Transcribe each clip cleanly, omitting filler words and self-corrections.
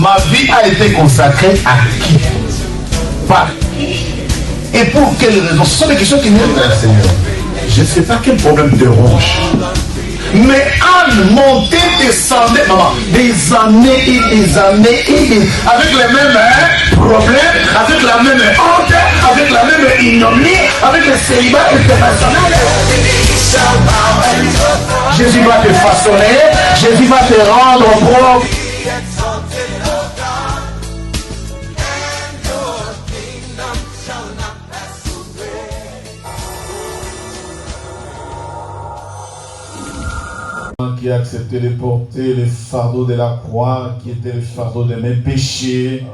Ma vie a été consacrée à qui? Par qui? Et pour quelles raisons? Ce sont des questions qui viennent vers le Seigneur. Je ne sais pas quel problème te ronge. Mais Anne montait, descendait, maman, des années et des années et des... avec les mêmes problèmes, avec la même honte, avec la même ignominie, avec le célibat international. Jésus va te façonner, Jésus va te rendre propre. Qui a accepté de porter les fardeaux de la croix, qui était le fardeau de mes péchés.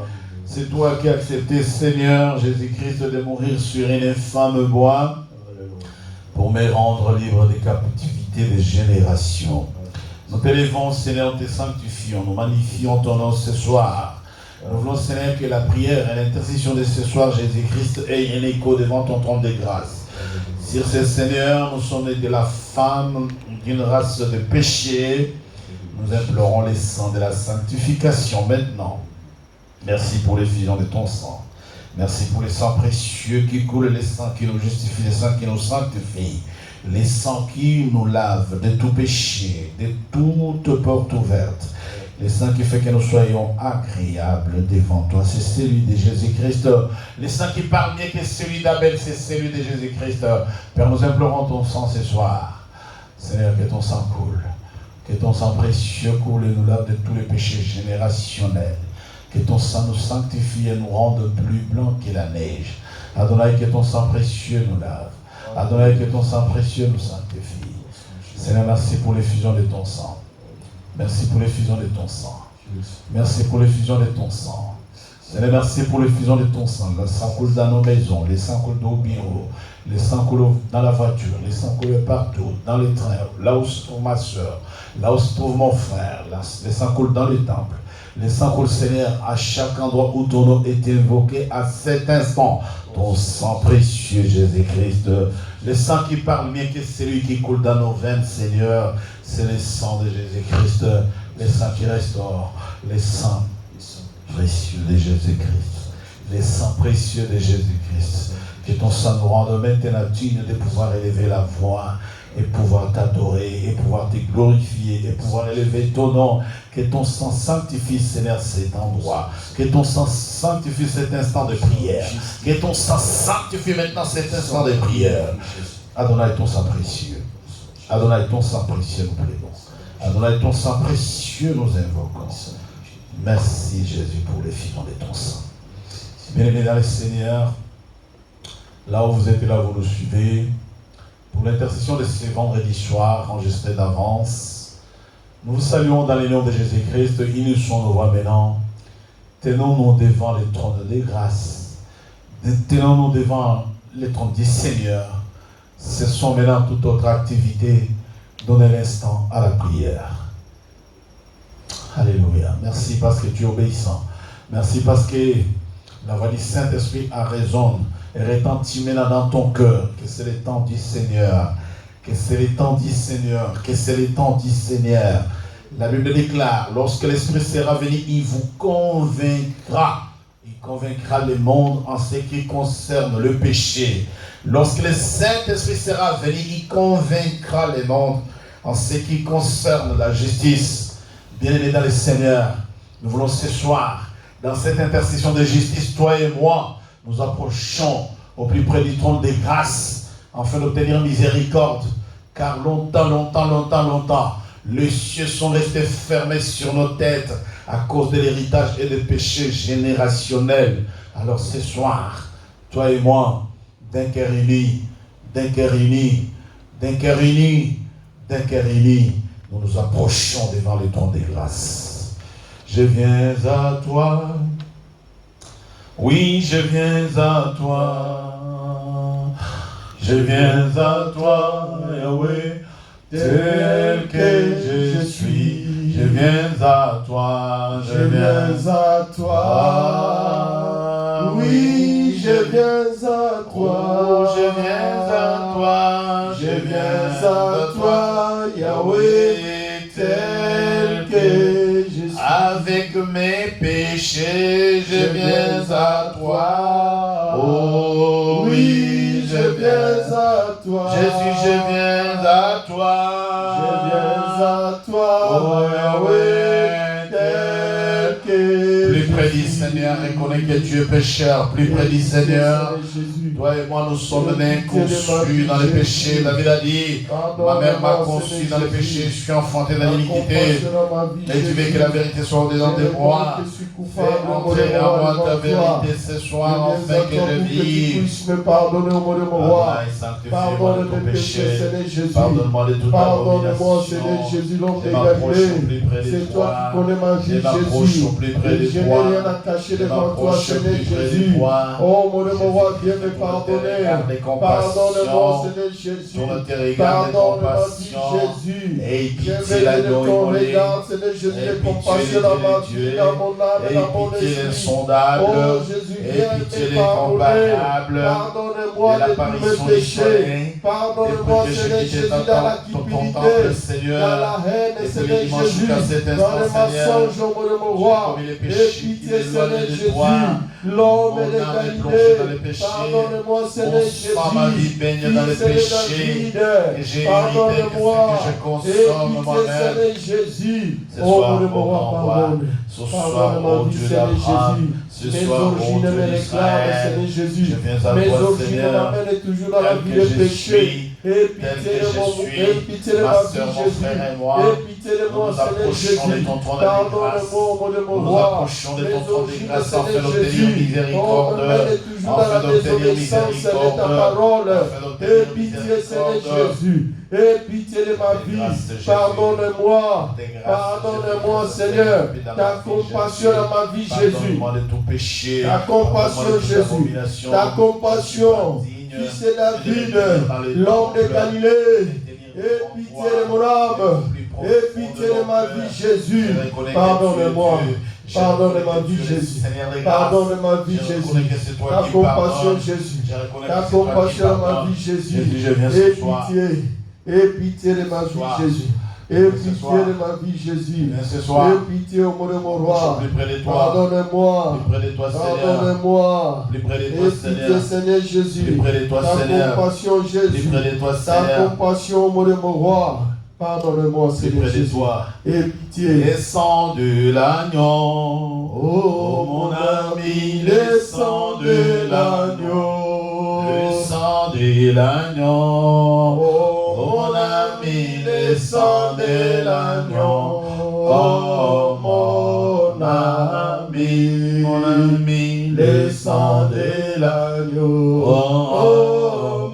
C'est toi qui as accepté, Seigneur Jésus-Christ, de mourir sur une infâme bois pour me rendre libre des captivités des générations. Nous t'élevons, Seigneur, nous te sanctifions, nous magnifions ton nom ce soir. Nous voulons, Seigneur, que la prière et l'intercession de ce soir, Jésus-Christ, ait un écho devant ton trône de grâce. Sur ce Seigneur, nous sommes de la femme d'une race de péché. Nous implorons les sangs de la sanctification maintenant. Merci pour l'effusion de ton sang. Merci pour les sangs précieux qui coulent, les sangs qui nous justifient, les sangs qui nous sanctifient, les sangs qui nous lavent de tout péché, de toute porte ouverte. Le sang qui fait que nous soyons agréables devant toi, c'est celui de Jésus-Christ. Le sang qui parle mieux que celui d'Abel, c'est celui de Jésus-Christ. Père, nous implorons ton sang ce soir. Seigneur, que ton sang coule. Que ton sang précieux coule et nous lave de tous les péchés générationnels. Que ton sang nous sanctifie et nous rende plus blancs que la neige. Adonai, que ton sang précieux nous lave. Adonai, que ton sang précieux nous sanctifie. Seigneur, merci pour l'effusion de ton sang. Merci pour l'effusion de ton sang. Merci pour l'effusion de ton sang. Seigneur, merci pour l'effusion de ton sang. Le sang coule dans nos maisons, le sang coule au bureau, le sang coule dans la voiture, le sang coule partout, dans les trains, là où se trouve ma soeur, là où se trouve mon frère, le sang coule dans les temples. Le sang coule, Seigneur, à chaque endroit où ton nom est invoqué à cet instant. Ton sang précieux, Jésus-Christ. Le sang qui parle mieux que celui qui coule dans nos veines, Seigneur, c'est le sang de Jésus-Christ. Le sang qui restaure. Le sang précieux de Jésus-Christ. Le sang précieux de Jésus-Christ. Que ton sang nous rende maintenant digne de pouvoir élever la voix et pouvoir t'adorer, et pouvoir te glorifier, et pouvoir élever ton nom. Que ton sang sanctifie, Seigneur, cet endroit. Que ton sang sanctifie cet instant de prière. Que ton sang sanctifie maintenant cet instant de prière. Adonai, ton sang précieux. Adonai, ton sang précieux, nous prions. Adonai, ton sang précieux, nous invoquons. Merci, Jésus, pour l'effusion de ton sang. Bien-aimés dans le Seigneur, là où vous êtes, là où vous nous suivez, pour l'intercession de ce vendredi soir, enregistré d'avance, nous vous saluons dans le nom de Jésus-Christ. Unissons nos voix maintenant. Tenons-nous devant le trône de grâce. Tenons-nous devant le trône du Seigneur. Cessons maintenant toute autre activité. Donnez l'instant à la prière. Alléluia. Merci parce que tu es obéissant. Merci parce que la voix du Saint-Esprit a raison. Et retentit maintenant dans ton cœur que c'est le temps du Seigneur, que c'est le temps du Seigneur, que c'est le temps du Seigneur. La Bible déclare, lorsque l'Esprit sera venu, il vous convaincra. Il convaincra le monde en ce qui concerne le péché. Lorsque le Saint-Esprit sera venu, il convaincra le monde en ce qui concerne la justice. Bien-aimés dans le Seigneur, nous voulons ce soir, dans cette intercession de justice, toi et moi, nous approchons au plus près du trône des grâces afin d'obtenir miséricorde. Car longtemps, les cieux sont restés fermés sur nos têtes à cause de l'héritage et des péchés générationnels. Alors ce soir, toi et moi, d'un cœur uni, nous nous approchons devant le trône des grâces. Je viens à toi. Oui, je viens à toi. Je viens à toi, Yahweh, tel que je suis. Je viens à toi, je viens à toi. Oui, je viens à toi. Je viens à toi, je viens à toi, Yahweh, tel que je suis. Avec mes mes péchés, je viens à toi. Oh oui, je viens à toi. Jésus, je viens à toi. Je viens à toi. Oh Yahweh, tel que plus près du Seigneur, reconnais que tu es pécheur. Plus près du Seigneur. Toi et moi, nous sommes nés conçus dans les péchés. David a dit, ma mère m'a conçu dans les péchés, je suis enfanté dans l'iniquité. Et tu veux que la vérité soit au-dedans de moi. Fais entrer en moi ta vérité ce soir, afin que je vive. Allah, sanctifie-moi de ton péché. Pardonne-moi de toute abomination. Je m'approche au plus près de toi. Je m'approche au plus près de toi. Je m'approche au plus près de toi. Oh mon roi, viens me pardonner. Pardonne-moi, Seigneur Jésus. Pardonne-moi, Jésus. Et pitié l'agneau immolé. Seigneur Jésus, les compassions dans ma vie, dans mon âme, dans mon esprit. Insondable. Oh Jésus, viens me pardonner. Pardonne-moi de tous mes péchés. Pardonne-moi, Seigneur Jésus, dans la cupidité, dans la haine, Seigneur Jésus, dans les mensonges, mon roi. Et pitié, Seigneur Jésus, l'homme et l'égalité. Pardonne-moi, Seigneur Jésus, dans les péchés que j'ai hérité, que je consomme moi-même. Jésus, ce soir, mon roi, ce soir, oh Dieu d'Abraham, ce soir, oh Dieu d'Israël, je viens à toi, Seigneur, tel que je suis, ma soeur, mon frère et moi, nous nous approchons de ton trône de grâce, nous nous approchons de ton trône de grâce afin d'obtenir miséricorde, afin d'obtenir miséricorde, et pitié, Seigneur Jésus, et pitié de ma vie, pardonne-moi, pardonne-moi, Seigneur, ta compassion dans ma vie, Jésus, ta compassion, Jésus, ta compassion, fils de David, l'homme de Galilée, et pitié de mon âme, et pitié de ma vie, Jésus, pardonne-moi. Pardonne ma vie, Jésus. Pardonne ma vie, Jésus. Ta compassion, Jésus. Ta compassion dans ma vie, Jésus. Et pitié de ma vie, Jésus. Et pitié de ma vie, Jésus. Et pitié au nom de mon roi. Pardonne-moi. Pardonne-moi. Et pitié, Seigneur Jésus. Ta compassion, Jésus. Ta compassion au nom de mon roi. Pardonne-moi, Seigneur Jésus. Et pitié. Le sang de l'agneau. Oh, mon ami, le sang de l'agneau. Le sang de l'agneau. Oh, mon ami, le sang de l'agneau. Oh, mon ami, le sang de l'agneau. Oh,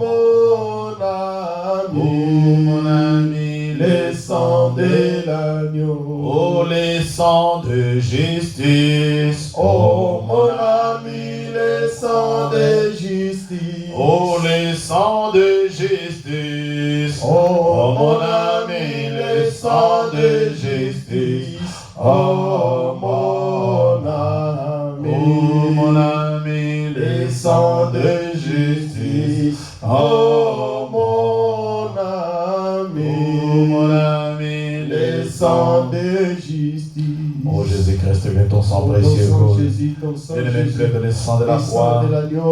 mon ami, le sang de l'agneau. Oh, le sang de justice. Oh, mon ami, le sang de justice. Oh, le sang de justice. Oh, mon ami, le sang de justice. Oh, mon ami, le sang de justice. Oh, mon ami, le sang de justice. Oh Jésus-Christ, viens ton sang précieux. Je ne plaide le sang de la croix,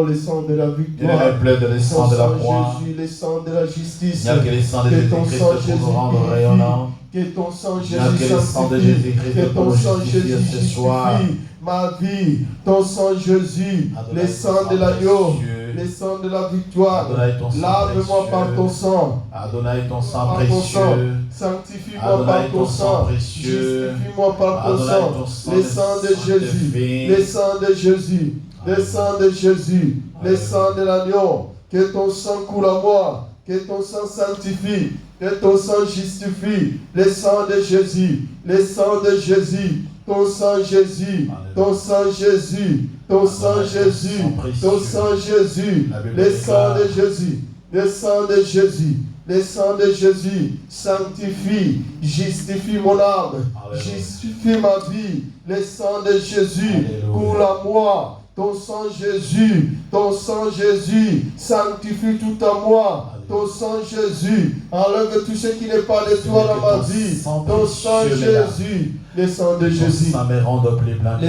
le sang de la victoire, je ne plaide le sang de la croix, Jésus, le sang de la justice. que le sang de Jésus-Christ pour nous rendre rayonnants. Que ton sang Jésus sanctifie, que ton sang Jésus justifie ma vie, ton sang Jésus, le sang de l'agneau, le sang de la victoire. Lave-moi par ton sang. Adonai, ton sang précieux. Sanctifie-moi par ton sang. Justifie-moi par ton sang. Le sang de Jésus, le sang de Jésus, le sang de Jésus, le sang de l'agneau. Que ton sang coule à moi, que ton sang sanctifie, que ton sang justifie. Le sang de Jésus, le sang de Jésus. Ton sang Jésus, ton sang Jésus, ton sang Jésus, ton sang Jésus, le sang de Jésus, le sang de Jésus, le sang de Jésus, sanctifie, justifie mon âme, justifie ma vie, le sang de Jésus, coule à moi, ton sang Jésus, ton sang Jésus, sanctifie tout en moi. Ton sang Jésus, enlève tout ce qui n'est pas de toi dans ma vie. Ton sang Jésus, le sang de Jésus, le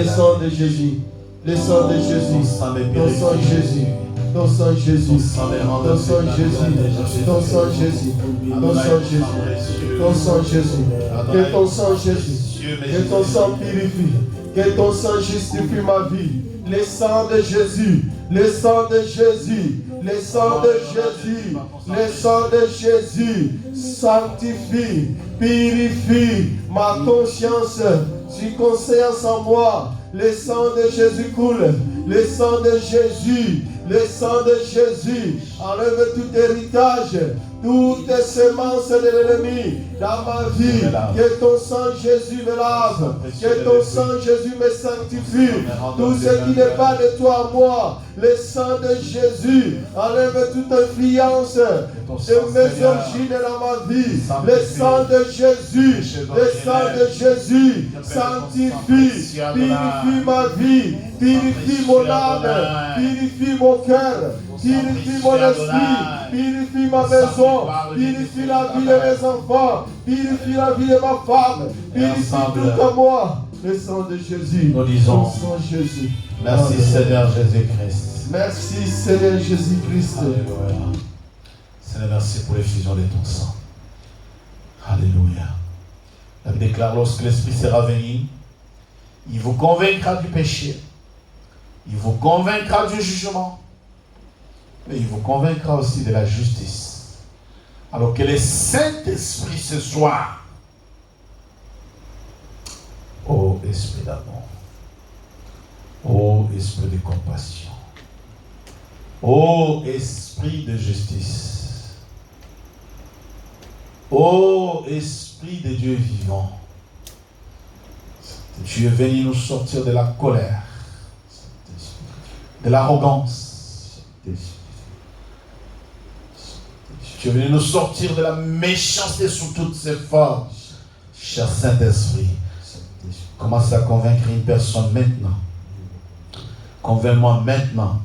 sang de Jésus, le sang de Jésus, ton sang Jésus. Ton sang Jésus, ton sang Jésus, ton sang Jésus, ton sang Jésus, ton sang Jésus, que ton sang Jésus, que ton sang purifie, que ton sang justifie ma vie, le sang de Jésus, le sang de Jésus, le sang de Jésus, le sang de Jésus, sanctifie, purifie ma conscience, circonstance en moi, le sang de Jésus coule, le sang de Jésus, le sang de Jésus, enlève tout héritage, toutes les semences de l'ennemi dans ma vie, que ton sang Jésus me lave, que ton sang Jésus me sanctifie, tout ce qui n'est pas de toi à moi, le sang de Jésus, enlève toute influence de mes origines dans ma vie, le sang de Jésus, le sang de Jésus, sanctifie, purifie ma vie, purifie mon âme, purifie mon cœur, purifie mon esprit, purifie ma maison, purifie la vie de mes enfants, purifie la vie de ma femme, purifie tout en moi. Le sang de Jésus. Nous disons, sang Jésus. Merci Seigneur Jésus-Christ. Merci Seigneur Jésus-Christ. Alléluia. Seigneur, merci pour l'effusion de ton sang. Alléluia. La Bible déclare, lorsque l'Esprit sera venu, il vous convaincra du péché, il vous convaincra du jugement, mais il vous convaincra aussi de la justice. Alors que le Saint-Esprit ce soir, ô Esprit d'amour, ô Esprit de compassion, ô Esprit de justice, ô Esprit de Dieu vivant, tu es venu nous sortir de la colère, de l'arrogance. Tu es venu nous sortir de la méchanceté sous toutes ses formes. Cher Saint-Esprit, commence à convaincre une personne maintenant. Convainc-moi maintenant.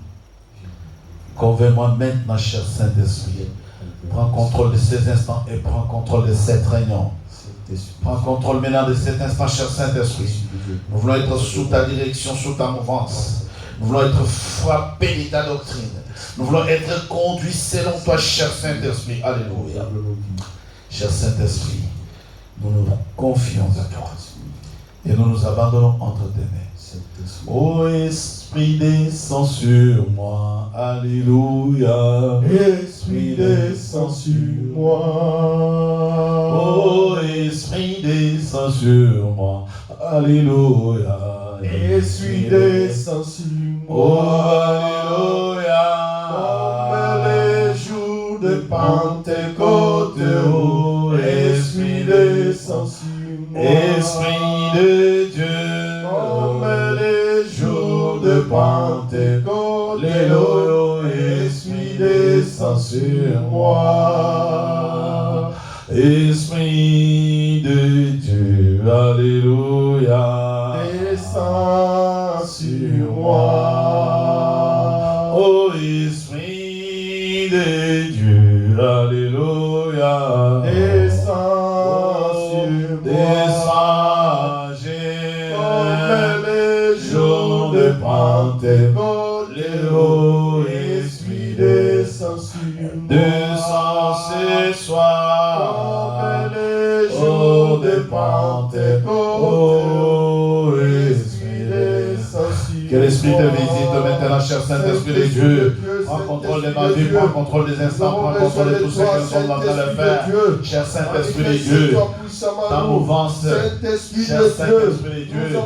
Convainc-moi maintenant, cher Saint-Esprit. Prends contrôle de ces instants et prends contrôle de cette réunion. Prends contrôle maintenant de cet instant, cher Saint-Esprit. Nous voulons être sous ta direction, sous ta mouvance. Nous voulons être frappés de ta doctrine. Nous voulons être conduits selon toi, cher Saint-Esprit. Alléluia. Cher Saint-Esprit, nous nous confions à toi. Et nous nous abandonnons entre tes mains. Ô Esprit, descends sur moi. Alléluia. Esprit, descends sur moi. Ô Esprit, descends sur moi. Alléluia. Esprit, descends sur moi. Oh, alléluia. Comme les jours de Pentecôte, oh, Esprit, descends sur moi. Esprit de Dieu. Comme les jours de Pentecôte, oh, Esprit, descends sur moi. Esprit de Dieu. Alléluia. Descends sur moi. Oh Esprit de Dieu, alléluia. Descends sur moi. Comme les jours de Pentecôte, oh Esprit, descends sur moi. Descends ce soir. Comme les jours de Pentecôte, que l'Esprit te visite maintenant, cher Saint-Esprit de Dieu. Prends contrôle de ma vie, prends contrôle des instants, prends contrôle de tout ce que nous sommes en train de faire. Cher Saint-Esprit de Dieu, ta mouvance, cher Saint-Esprit de Dieu,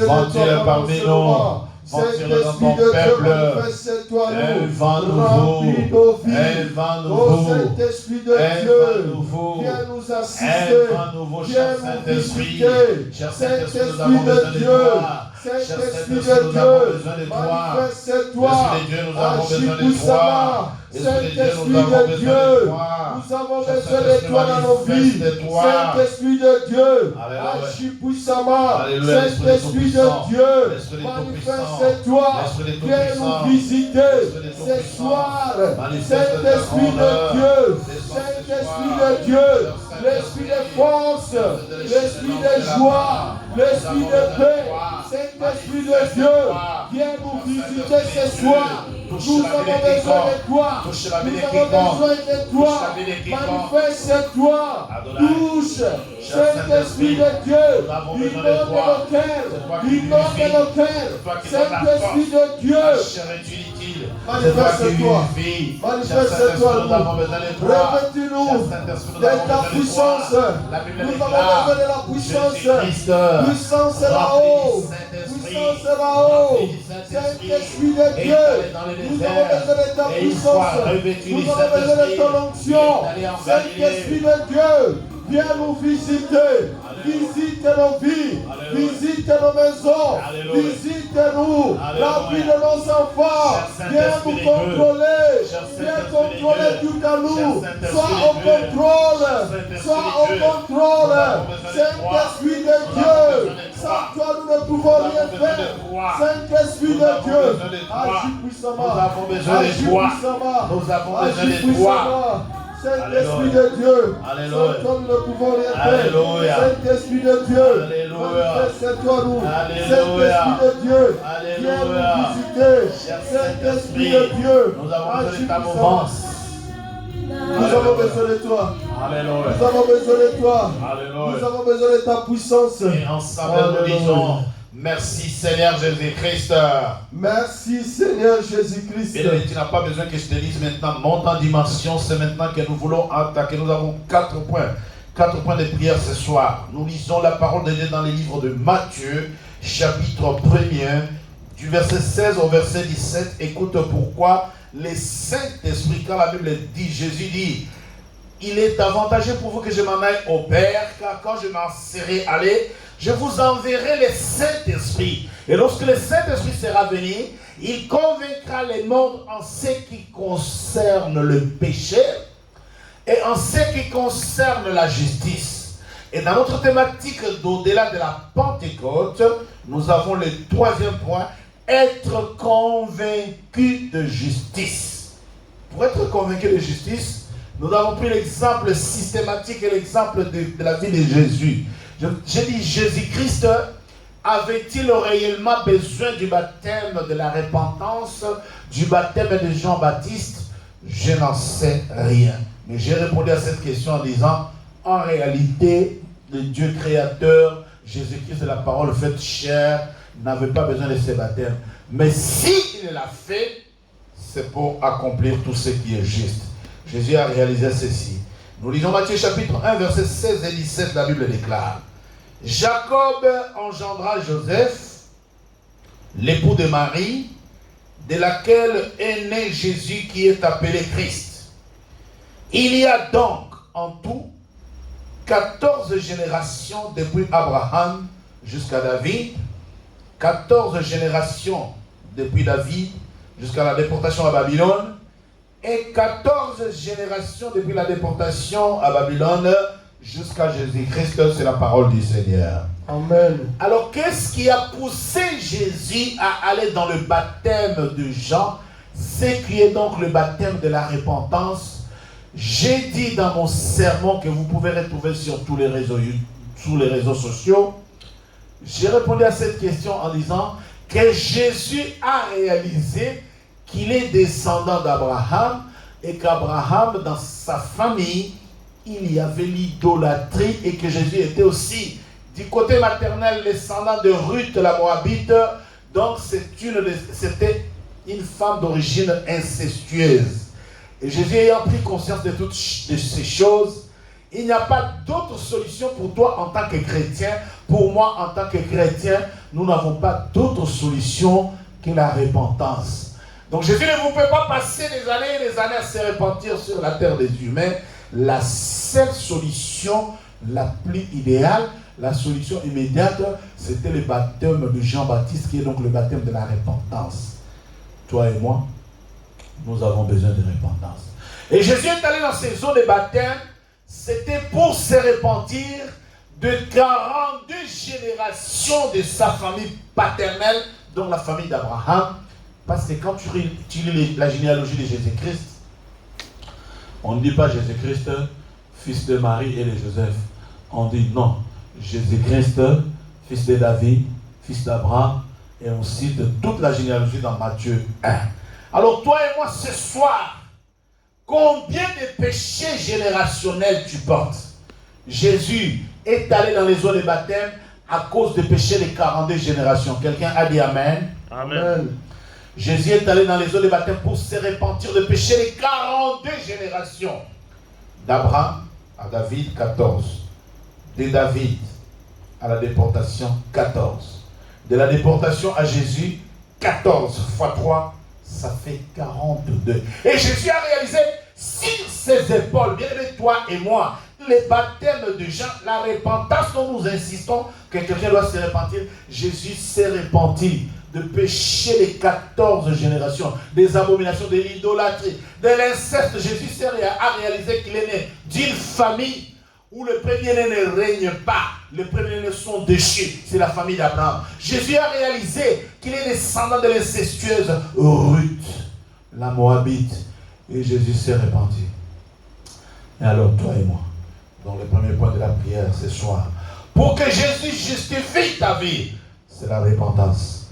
ventile parmi nous. Ventile dans ton peuple, un vent nouveau, un vent nouveau, viens nous assister, un vent nouveau, cher Saint-Esprit, cher Saint-Esprit, nous avons besoin de toi. Saint-Esprit de Dieu, manifeste-toi. Agis puissamment. Saint-Esprit de Dieu, nous avons besoin de toi dans nos vies. Saint-Esprit de Dieu, agis puissamment. Saint-Esprit de Dieu, manifeste-toi. Viens nous visiter ce soir. Saint-Esprit de Dieu, Saint-Esprit de Dieu, l'esprit de force, l'esprit de joie, l'esprit de paix. Saint-Esprit de Dieu, viens nous visiter ce soir. Nous avons besoin de toi. Nous avons besoin de toi. Manifeste-toi. Touche. Saint-Esprit de Dieu. Inonde nos cœurs. Inonde nos cœurs. Saint-Esprit de Dieu. Manifeste-toi. Manifeste-toi. Revêtis-nous de ta puissance. Nous avons besoin de la puissance. Puissance là-haut. Puissance là-haut. Saint-Esprit de Dieu. Nous avons besoin de ta puissance. Nous avons besoin de ton onction. Saint-Esprit de Dieu, viens nous visiter. Visite nos vies. Visite nos maisons. Visite-nous. La vie de nos enfants. Viens nous contrôler. Viens contrôler tout à nous. Sois au contrôle. Sois au contrôle. Saint-Esprit de Dieu. Sans toi, nous ne pouvons rien faire. Saint-Esprit de Dieu, agis puissamment. Nous avons besoin de toi. Nous avons besoin de toi. Saint-Esprit de Dieu, sans toi, nous ne pouvons rien faire. Saint-Esprit de Dieu, manifeste-toi nous. Saint-Esprit de Dieu, viens nous visiter. Saint-Esprit de Dieu, nous avons besoin de ta mouvance. Nous avons besoin de toi. Alléluia. Nous avons besoin de toi. Alléluia. Nous avons besoin de ta puissance. Et ensemble nous disons merci Seigneur Jésus-Christ. Merci Seigneur Jésus-Christ. Bien-aimé, tu n'as pas besoin que je te dise maintenant monte en dimension. C'est maintenant que nous voulons attaquer. Nous avons 4 points. 4 points de prière ce soir. Nous lisons la parole de Dieu dans les livres de Matthieu, chapitre 1er, du verset 16 au verset 17. Écoute pourquoi les Saint-Esprit, quand la Bible dit, Jésus dit, il est avantageux pour vous que je m'en aille au Père, car quand je m'en serai allé, je vous enverrai le Saint-Esprit. Et lorsque le Saint-Esprit sera venu, il convaincra les mondes en ce qui concerne le péché et en ce qui concerne la justice. Et dans notre thématique d'au-delà de la Pentecôte, nous avons le 3e point, être convaincu de justice. Pour être convaincu de justice, nous avons pris l'exemple systématique et l'exemple de la vie de Jésus. J'ai dit, Jésus-Christ avait-il réellement besoin du baptême de la repentance, du baptême de Jean-Baptiste? Je n'en sais rien. Mais j'ai répondu à cette question en disant, en réalité, le Dieu créateur, Jésus-Christ, la parole faite chair, n'avait pas besoin de ce baptême. Mais s'il l'a fait, c'est pour accomplir tout ce qui est juste. Jésus a réalisé ceci. Nous lisons Matthieu chapitre 1, versets 16 et 17, la Bible déclare. Jacob engendra Joseph, l'époux de Marie, de laquelle est né Jésus qui est appelé Christ. Il y a donc en tout 14 générations depuis Abraham jusqu'à David, 14 générations depuis David jusqu'à la déportation à Babylone, et 14 générations depuis la déportation à Babylone jusqu'à Jésus-Christ. C'est la parole du Seigneur. Amen. Alors, qu'est-ce qui a poussé Jésus à aller dans le baptême de Jean? C'est qui est donc le baptême de la repentance. J'ai dit dans mon sermon que vous pouvez retrouver sur tous les réseaux sociaux. J'ai répondu à cette question en disant que Jésus a réalisé qu'il est descendant d'Abraham et qu'Abraham, dans sa famille, il y avait l'idolâtrie et que Jésus était aussi du côté maternel descendant de Ruth la Moabite. Donc c'était une femme d'origine incestueuse. Et Jésus ayant pris conscience de toutes ces choses, il n'y a pas d'autre solution pour toi en tant que chrétien. Pour moi, en tant que chrétien, nous n'avons pas d'autre solution que la repentance. Donc Jésus ne vous peut pas passer des années et des années à se repentir sur la terre des humains. La seule solution, la plus idéale, la solution immédiate, c'était le baptême de Jean-Baptiste, qui est donc le baptême de la repentance. Toi et moi, nous avons besoin de repentance. Et Jésus est allé dans ces eaux de baptême, c'était pour se repentir de 42 générations de sa famille paternelle, dont la famille d'Abraham. Parce que quand tu lis la généalogie de Jésus-Christ, on ne dit pas Jésus-Christ, fils de Marie et de Joseph. On dit non, Jésus-Christ, fils de David, fils d'Abraham, et on cite toute la généalogie dans Matthieu 1. Alors toi et moi ce soir, combien de péchés générationnels tu portes? Jésus est allé dans les eaux de baptême à cause des péchés des 42 générations. Quelqu'un a dit Amen. Amen. Jésus est allé dans les eaux de baptême pour se repentir de péchés des 42 générations. D'Abraham à David, 14. De David à la déportation, 14. De la déportation à Jésus, 14 fois 3, ça fait 42. Et Jésus a réalisé sur ses épaules, bien aimé toi et moi, les baptêmes de Jean, la repentance dont nous insistons, que quelqu'un doit se repentir. Jésus s'est repenti de pécher les 14 générations, des abominations, de l'idolâtrie, de l'inceste. Jésus a réalisé qu'il est né d'une famille où le premier-né ne règne pas, les premiers-nés sont déchus, c'est la famille d'Abraham. Jésus a réalisé qu'il est descendant de l'incestueuse Ruth, la Moabite, et Jésus s'est repenti. Et alors toi et moi, dans le premier point de la prière ce soir, pour que Jésus justifie ta vie, c'est la repentance.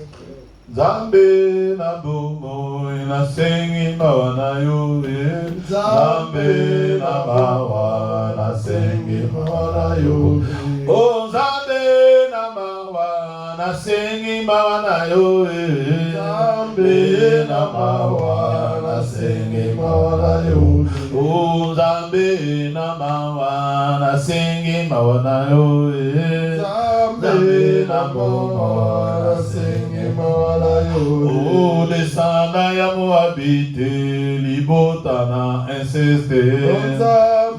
Zambe na bumo ina sengi mawana yuri. Zambe na mawa na sengi mawana yuri. Oh zambe na mawa na sengi mawana yuri. Zambe na mawa na sengi mawana yuri. Oh zambe na mawa na sengi mawana yuri. Zambe na mawa na sengi mawana. Oh, descenda ya Moabite, libotana insiste.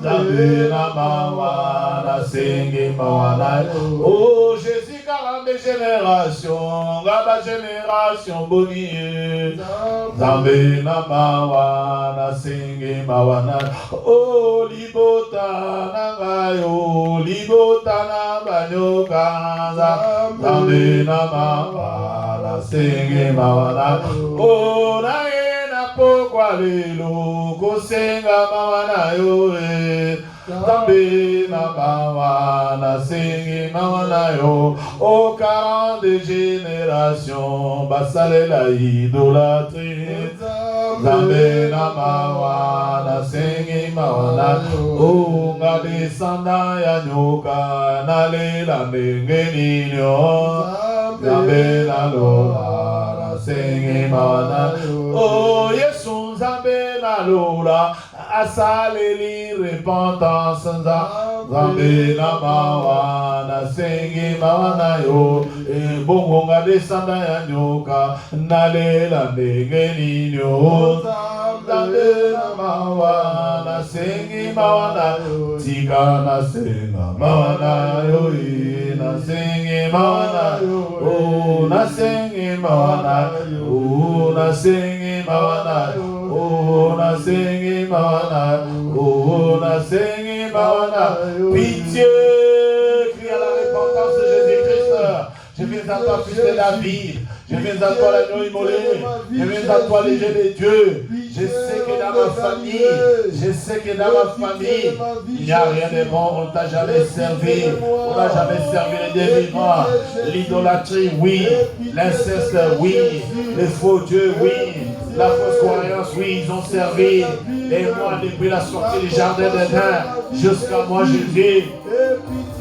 Zabina mawana, sengi mawana. Oh, Jésus, 42 générations, gaba génération bonnie. Zabina mawana, sengi mawana. Oh, libotana gayo, libotana banyoka. Zabina mawana, sengi mawana. Oh, naena pokwa lelo kosenga mawana yo. Zambe na mawana, sengi mawana yo. Oh, 42 générations, basale la idolâtrie. Zambe na mawana, sengi mawana. Oh, nga descenda ya nyoka, nalela ndenge ninyo. Zambe na lola, sengi mawana. Oh, Yesu zambe na lola, asaleli repentance. Zambe na mawana, sengi mawana yo. Bongo nga descenda ya nyoka, nalela ndenge ninyo. Zambe na mawana, sengi mawana. Tika na senga mawana yo, na sengi mawana. Oh, na sengi mawana. Oh, na sengi mawana. Oh, na sengi mawana. Oh, na sengi mawana. Pitié, crie à la repentance de Jésus-Christ. Je viens à toi, fils de David. Je viens à toi, l'agneau immolé. Je viens à toi, léger de Dieu. Je sais que dans ma famille, il n'y a rien de bon. On ne t'a jamais servi. On n'a jamais servi les dévivants. L'idolâtrie, oui. L'inceste, oui. Les faux dieux, oui. La fausse croyance, oui. Ils ont servi. Et moi, depuis la sortie du jardin d'Éden jusqu'à moi, Jésus,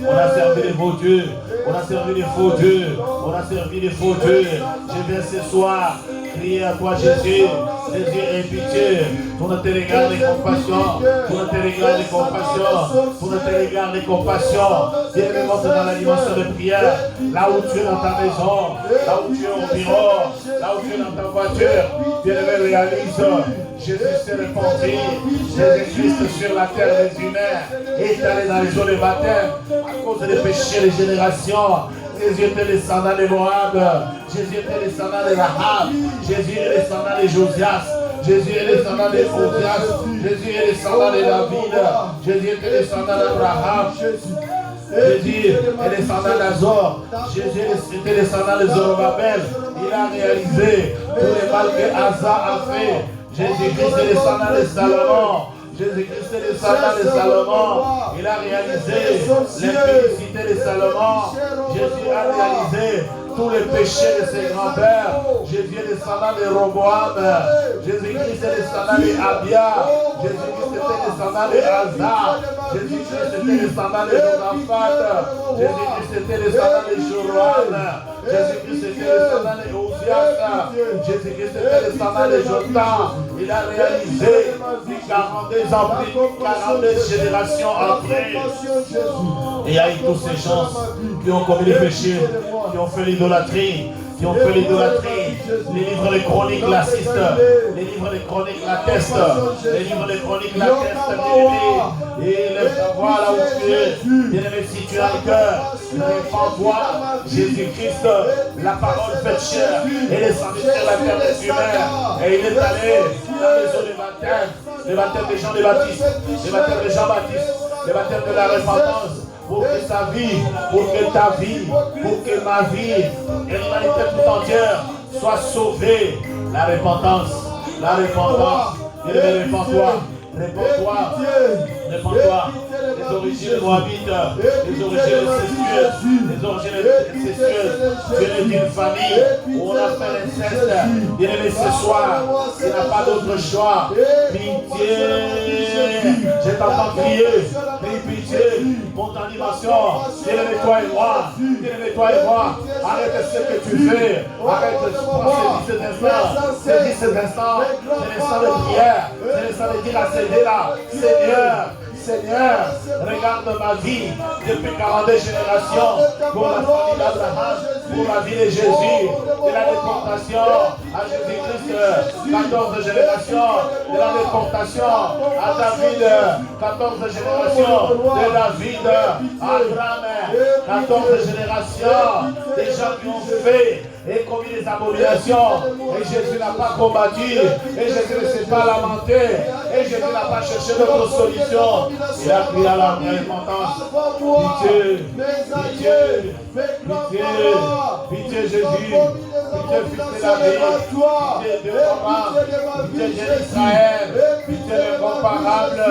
on a servi les faux dieux. On a servi les faux dieux. On a servi les faux dieux. Je viens ce soir crier à toi, Jésus. Jésus, aie pitié. Pour notre égard de compassion. Pour notre égard de compassion. Pour notre égard de compassion. Viens monter dans la dimension de prière. Là où tu es dans ta maison. Là où tu es au bureau. Là où tu es dans ta voiture. Viens me réalise Jésus s'est répandu. Jésus-Christ sur la terre des humains est allé dans les eaux de baptême à cause des péchés des générations. Jésus était descendant de Moab. Jésus était descendant de Rahab. Jésus est descendant de Josias. Jésus est descendant de Josias. Jésus est descendant de David. Jésus était descendant d'Abraham. Jésus est descendant d'Azor. Jésus était descendant de Zorobabel. Il a réalisé tous les mal que Asa a fait. Jésus-Christ est descendant de Salomon. Jésus-Christ est descendant de Salomon. Il a réalisé l'impudicité de Salomon. Jésus a réalisé tous les péchés de ses grands-pères. Jésus est descendant de Roboam. Jésus-Christ est descendant de Abia. Jésus-Christ était descendant de Asa. Jésus-Christ était descendant de Josaphat. Jésus-Christ était descendant de Joram. Jésus-Christ était descendant de Osias. Jésus-Christ était descendant de Jotam. Il a réalisé 42 ans plus, 42 générations après. Et il y a eu tous ces gens qui ont commis les péchés, qui ont fait l'idolâtrie, qui ont fait l'idolâtrie. Les livres des chroniques l'assistent, les livres des chroniques l'attestent, les livres des chroniques l'attestent, bien-aimé. Et lève-toi là où tu es, bien-aimé, si tu as le cœur, répands-toi. Jésus-Christ, la parole faite chair, est descendu sur la terre des humains, et il est allé dans les eaux de baptême, le baptême de Jean le Baptiste, le baptême de Jean-Baptiste, le baptême de la repentance, pour que sa vie, pour que ta vie, pour que ma vie et l'humanité tout entière soit sauvée. La repentance, répands-toi, répands-toi, répands-toi. Les origines moabites, les origines incestueuses, Dieu est d'une famille où on a fait l'inceste. Bien-aimé, ce soir, il n'a pas d'autre choix. Pitié, je t'entends crier, pitié, pour ta dimension. Bien-aimé, toi et moi, bien-aimé, toi et moi, arrête ce que tu fais, arrête saisis ces instants, c'est l'instant de prière, c'est l'instant de dire à Seigneur, Seigneur, regarde ma vie depuis 42 générations pour la famille d'Abraham, pour la vie de Jésus, de la déportation à Jésus-Christ, 14 générations, de la déportation à David, 14 générations, de David à Abraham, 14 générations, des gens qui ont fait et commis des abominations, et Jésus n'a pas combattu, et Jésus ne s'est pas lamenté, et Jésus n'a pas cherché d'autres solutions. Il a crié à la repentance. Pitié, pitié, pitié, pitié Jésus, pitié fils de David, pitié de Roma, pitié d'Israël, pitié incomparable,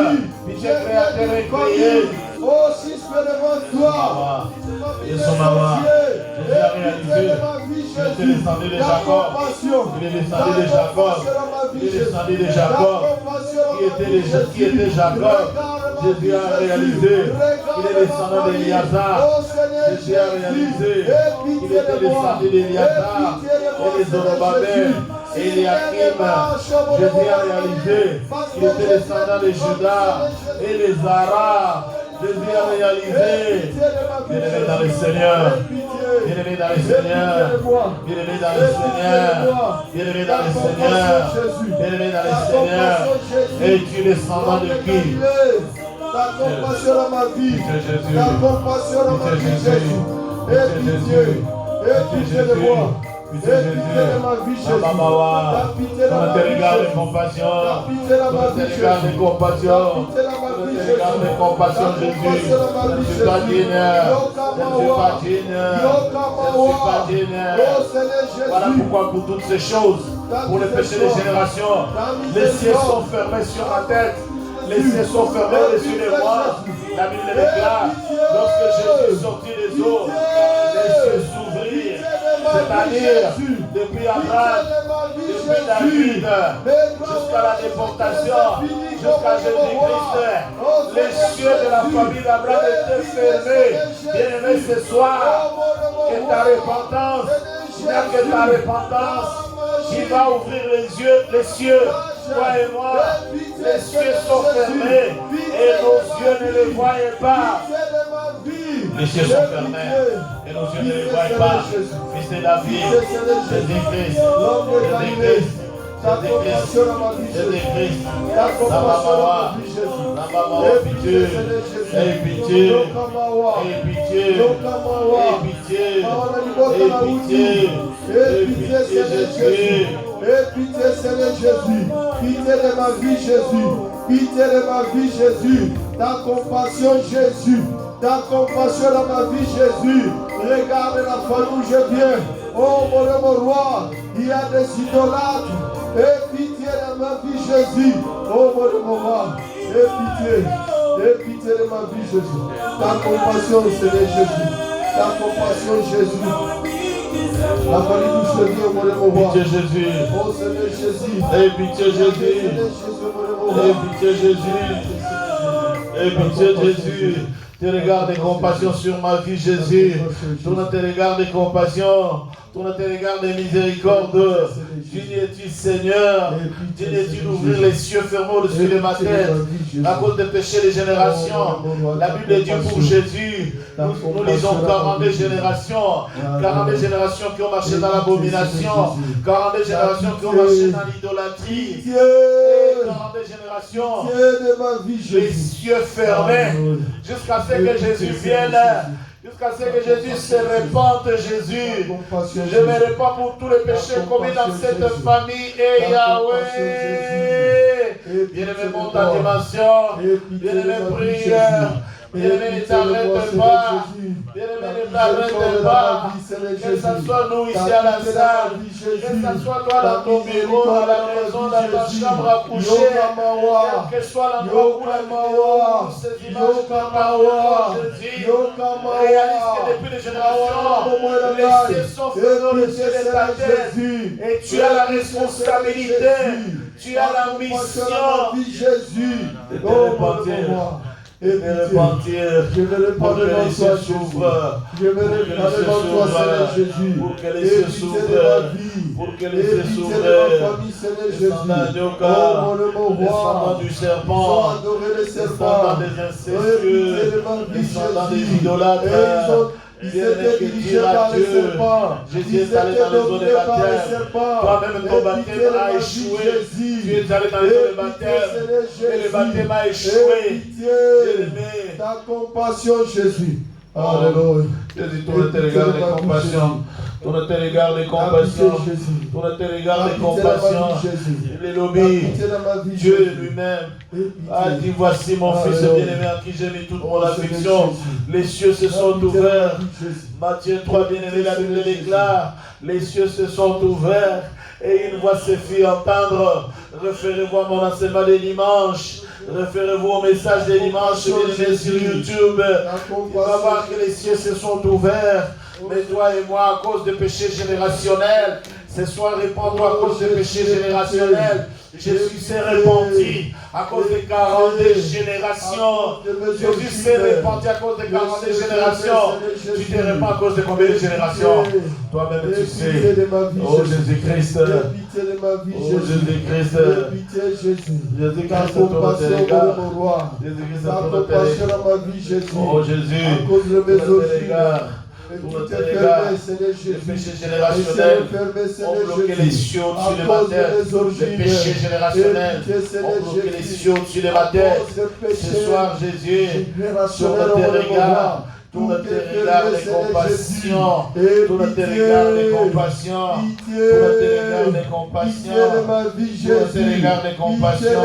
pitié créateur et créé. Oh, si je fais devant toi, et son maman, Jésus a réalisé, il était descendu de Jacob, il est descendu de Jacob, il est descendu de Jacob, qui était Jacob. Jésus a réalisé qu'il est descendant d'Eliazar. Jésus a réalisé qu'il était descendu d'Eliazar et les Zorobabel et Eliakim. Jésus a réalisé qu'il était descendant de Judas et les Arabes. Jésus a réalisé, bien-aimé dans le Seigneur, bien-aimé dans le Seigneur, bien-aimé dans le Seigneur, bien-aimé dans le Seigneur, bien-aimé dans le Seigneur. Es-tu descendant de qui? Ta compassion dans ma vie, ta compassion dans ma vie, Jésus. Et pitié de moi. Et pitié de ma vie, Jésus. Ta pitié dans ma vie, Jésus. Compassion. Ta pitié dans ma vie, Jésus. Compassion. Ta pitié dans ma vie, Jésus. Compassion, Jésus. Je ne suis pas digne. Je ne suis pas digne. Je ne suis pas digne. Voilà pourquoi pour toutes ces choses, pour les péchés des générations, les cieux sont fermés sur ma tête. Les cieux sont fermés au-dessus de moi. La Bible déclare, lorsque Jésus sortit des eaux, les cieux s'ouvrirent. C'est-à-dire, depuis Abraham, depuis David, jusqu'à la déportation, jusqu'à Jésus-Christ, les cieux de la famille d'Abraham étaient fermés. Bien-aimé, ce soir, que ta repentance, il n'y a que ta repentance qui va ouvrir les cieux. Toi et moi, les cieux sont fermés et nos yeux ne les voyaient pas. Les cieux sont fermés et nos yeux ne les voyaient pas. Fils de David, Jésus-Christ, Jésus-Christ, ta compassion dans ma vie, Jésus. Ta compassion dans ma vie, Jésus. Aie pitié, Seigneur Jésus. Aie pitié. Aie pitié. Aie pitié, Seigneur Jésus. Aie pitié, Seigneur Jésus. Pitié de ma vie, Jésus. Pitié de ma vie, Jésus. Ta compassion, Jésus. Ta compassion dans ma vie, Jésus. Regarde la famille où je viens. Oh, mon roi, il y a des idolâtres. Aie pitié de ma vie, Jésus. Oh, mon roi, aie pitié. Aie pitié de ma vie, Jésus. Ta compassion, Seigneur Jésus. Ta compassion, Jésus. La famille où je viens, mon roi. Pitié, Jésus. Oh, Seigneur Jésus. Aie pitié, Jésus. Aie pitié, Jésus. Aie pitié, Jésus. Tes regards de compassion sur ma vie, Jésus. Tourne tes regards de compassion. Tourne tes regards de miséricorde. Digne es-tu, Seigneur. Digne es-tu d'ouvrir les cieux fermés au-dessus de ma tête. À cause des péchés des générations. La Bible dit pour Jésus. Nous lisons 42 générations. 42 générations qui ont marché dans l'abomination. 42 générations qui ont marché dans l'idolâtrie. 42 générations. Les cieux fermés. Jusqu'à ce que Jésus vienne. Jusqu'à ce que Jésus se répande, Jésus. Je me répands pour tous les péchés commis dans cette famille. Et Yahweh, bien-aimé, monte ta dimension. Bien-aimé, prie. Bien-aimé, ne t'arrête pas. Bien-aimé, ne t'arrête pas. Que ce soit nous ici à la salle. Que ce soit toi dans ton bureau, dans la maison, dans ta chambre à coucher. Quel que soit l'endroit où la vidéo, ces images comme Jésus. Réalise que depuis les générations, les cieux sont fermés au-dessus de ta tête. Et tu as la responsabilité. Tu as la mission. Jésus. Je vais repentir pour que les cieux s'ouvrent. Pour que les cieux s'ouvrent. Pour que les cieux s'ouvrent. Descendant d'Oka, descendant du serpent, descendant des incestueux, descendant des idolâtres. Bien-aimé, que dira Dieu. Jésus est allé dans les eaux de baptême. Toi-même, ton baptême a échoué. Tu es allé dans les eaux de baptême. Et le baptême a échoué. Bien-aimé. Ta compassion, Jésus. Alléluia. Jésus, tourne tes regards de compassion. Tourne tes regards de compassion. Tourne tes regards de compassion. Il est lobby. Dieu lui-même a dit, voici mon fils bien-aimé en qui j'ai mis toute mon affection. Les cieux se sont ouverts. Matthieu 3, bien-aimé, la Bible déclare, les cieux se sont ouverts. Et une voix se fit entendre. Référez-vous à mon enseignement de dimanche. Référez-vous au message de dimanche, bien-aimé, sur YouTube. Tu vas voir que les cieux se sont ouverts. Mais toi et moi, à cause de péchés générationnels, ce soir, réponds-toi à cause de péchés générationnels. Jésus s'est repenti à cause des 42 générations. Jésus s'est repenti à cause des 42 générations. Tu te répands à cause de combien de générations? Toi-même, tu sais. Oh Jésus-Christ. Oh Jésus-Christ. Jésus-Christ, tourne tes regards. Jésus-Christ, tourne tes regards. Oh Jésus, tourne tes regards. Pour notre regard, les péchés générationnels ont bloqué les cieux au-dessus de ma tête. Les péchés générationnels ont bloqué les cieux au-dessus de ma tête. Ce soir, Jésus, tourne tes regards. Tourne tes regards de compassion. Tourne tes regards de compassion. Tourne tes regards de compassion. Tourne tes regards de compassion.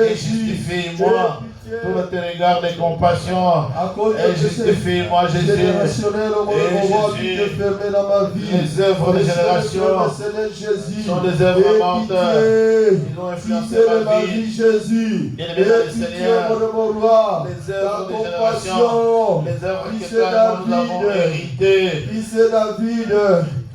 Et justifie-moi. Tourne tes regards de compassion. Et justifie-moi, Jésus. Et Jésus, les œuvres de génération sont des œuvres mortes. Ils ont influencé ma vie. Bien-aimé dans le Seigneur, les œuvres de génération, les œuvres que toi nous avons héritées.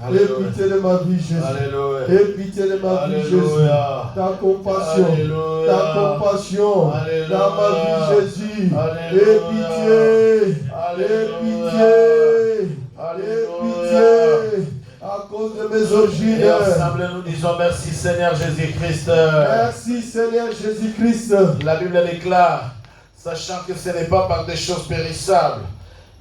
Aie pitié de ma vie, Jésus. Alléluia. Aie pitié de ma vie, Jésus. Ta compassion. Alléluia. Ta compassion. Alléluia. Dans ma vie, Jésus. Alléluia. Aie pitié. Aie pitié. Aie pitié. À cause de mes origines. Et ensemble, nous disons merci, Seigneur Jésus-Christ. Merci, Seigneur Jésus-Christ. La Bible déclare, sachant que ce n'est pas par des choses périssables,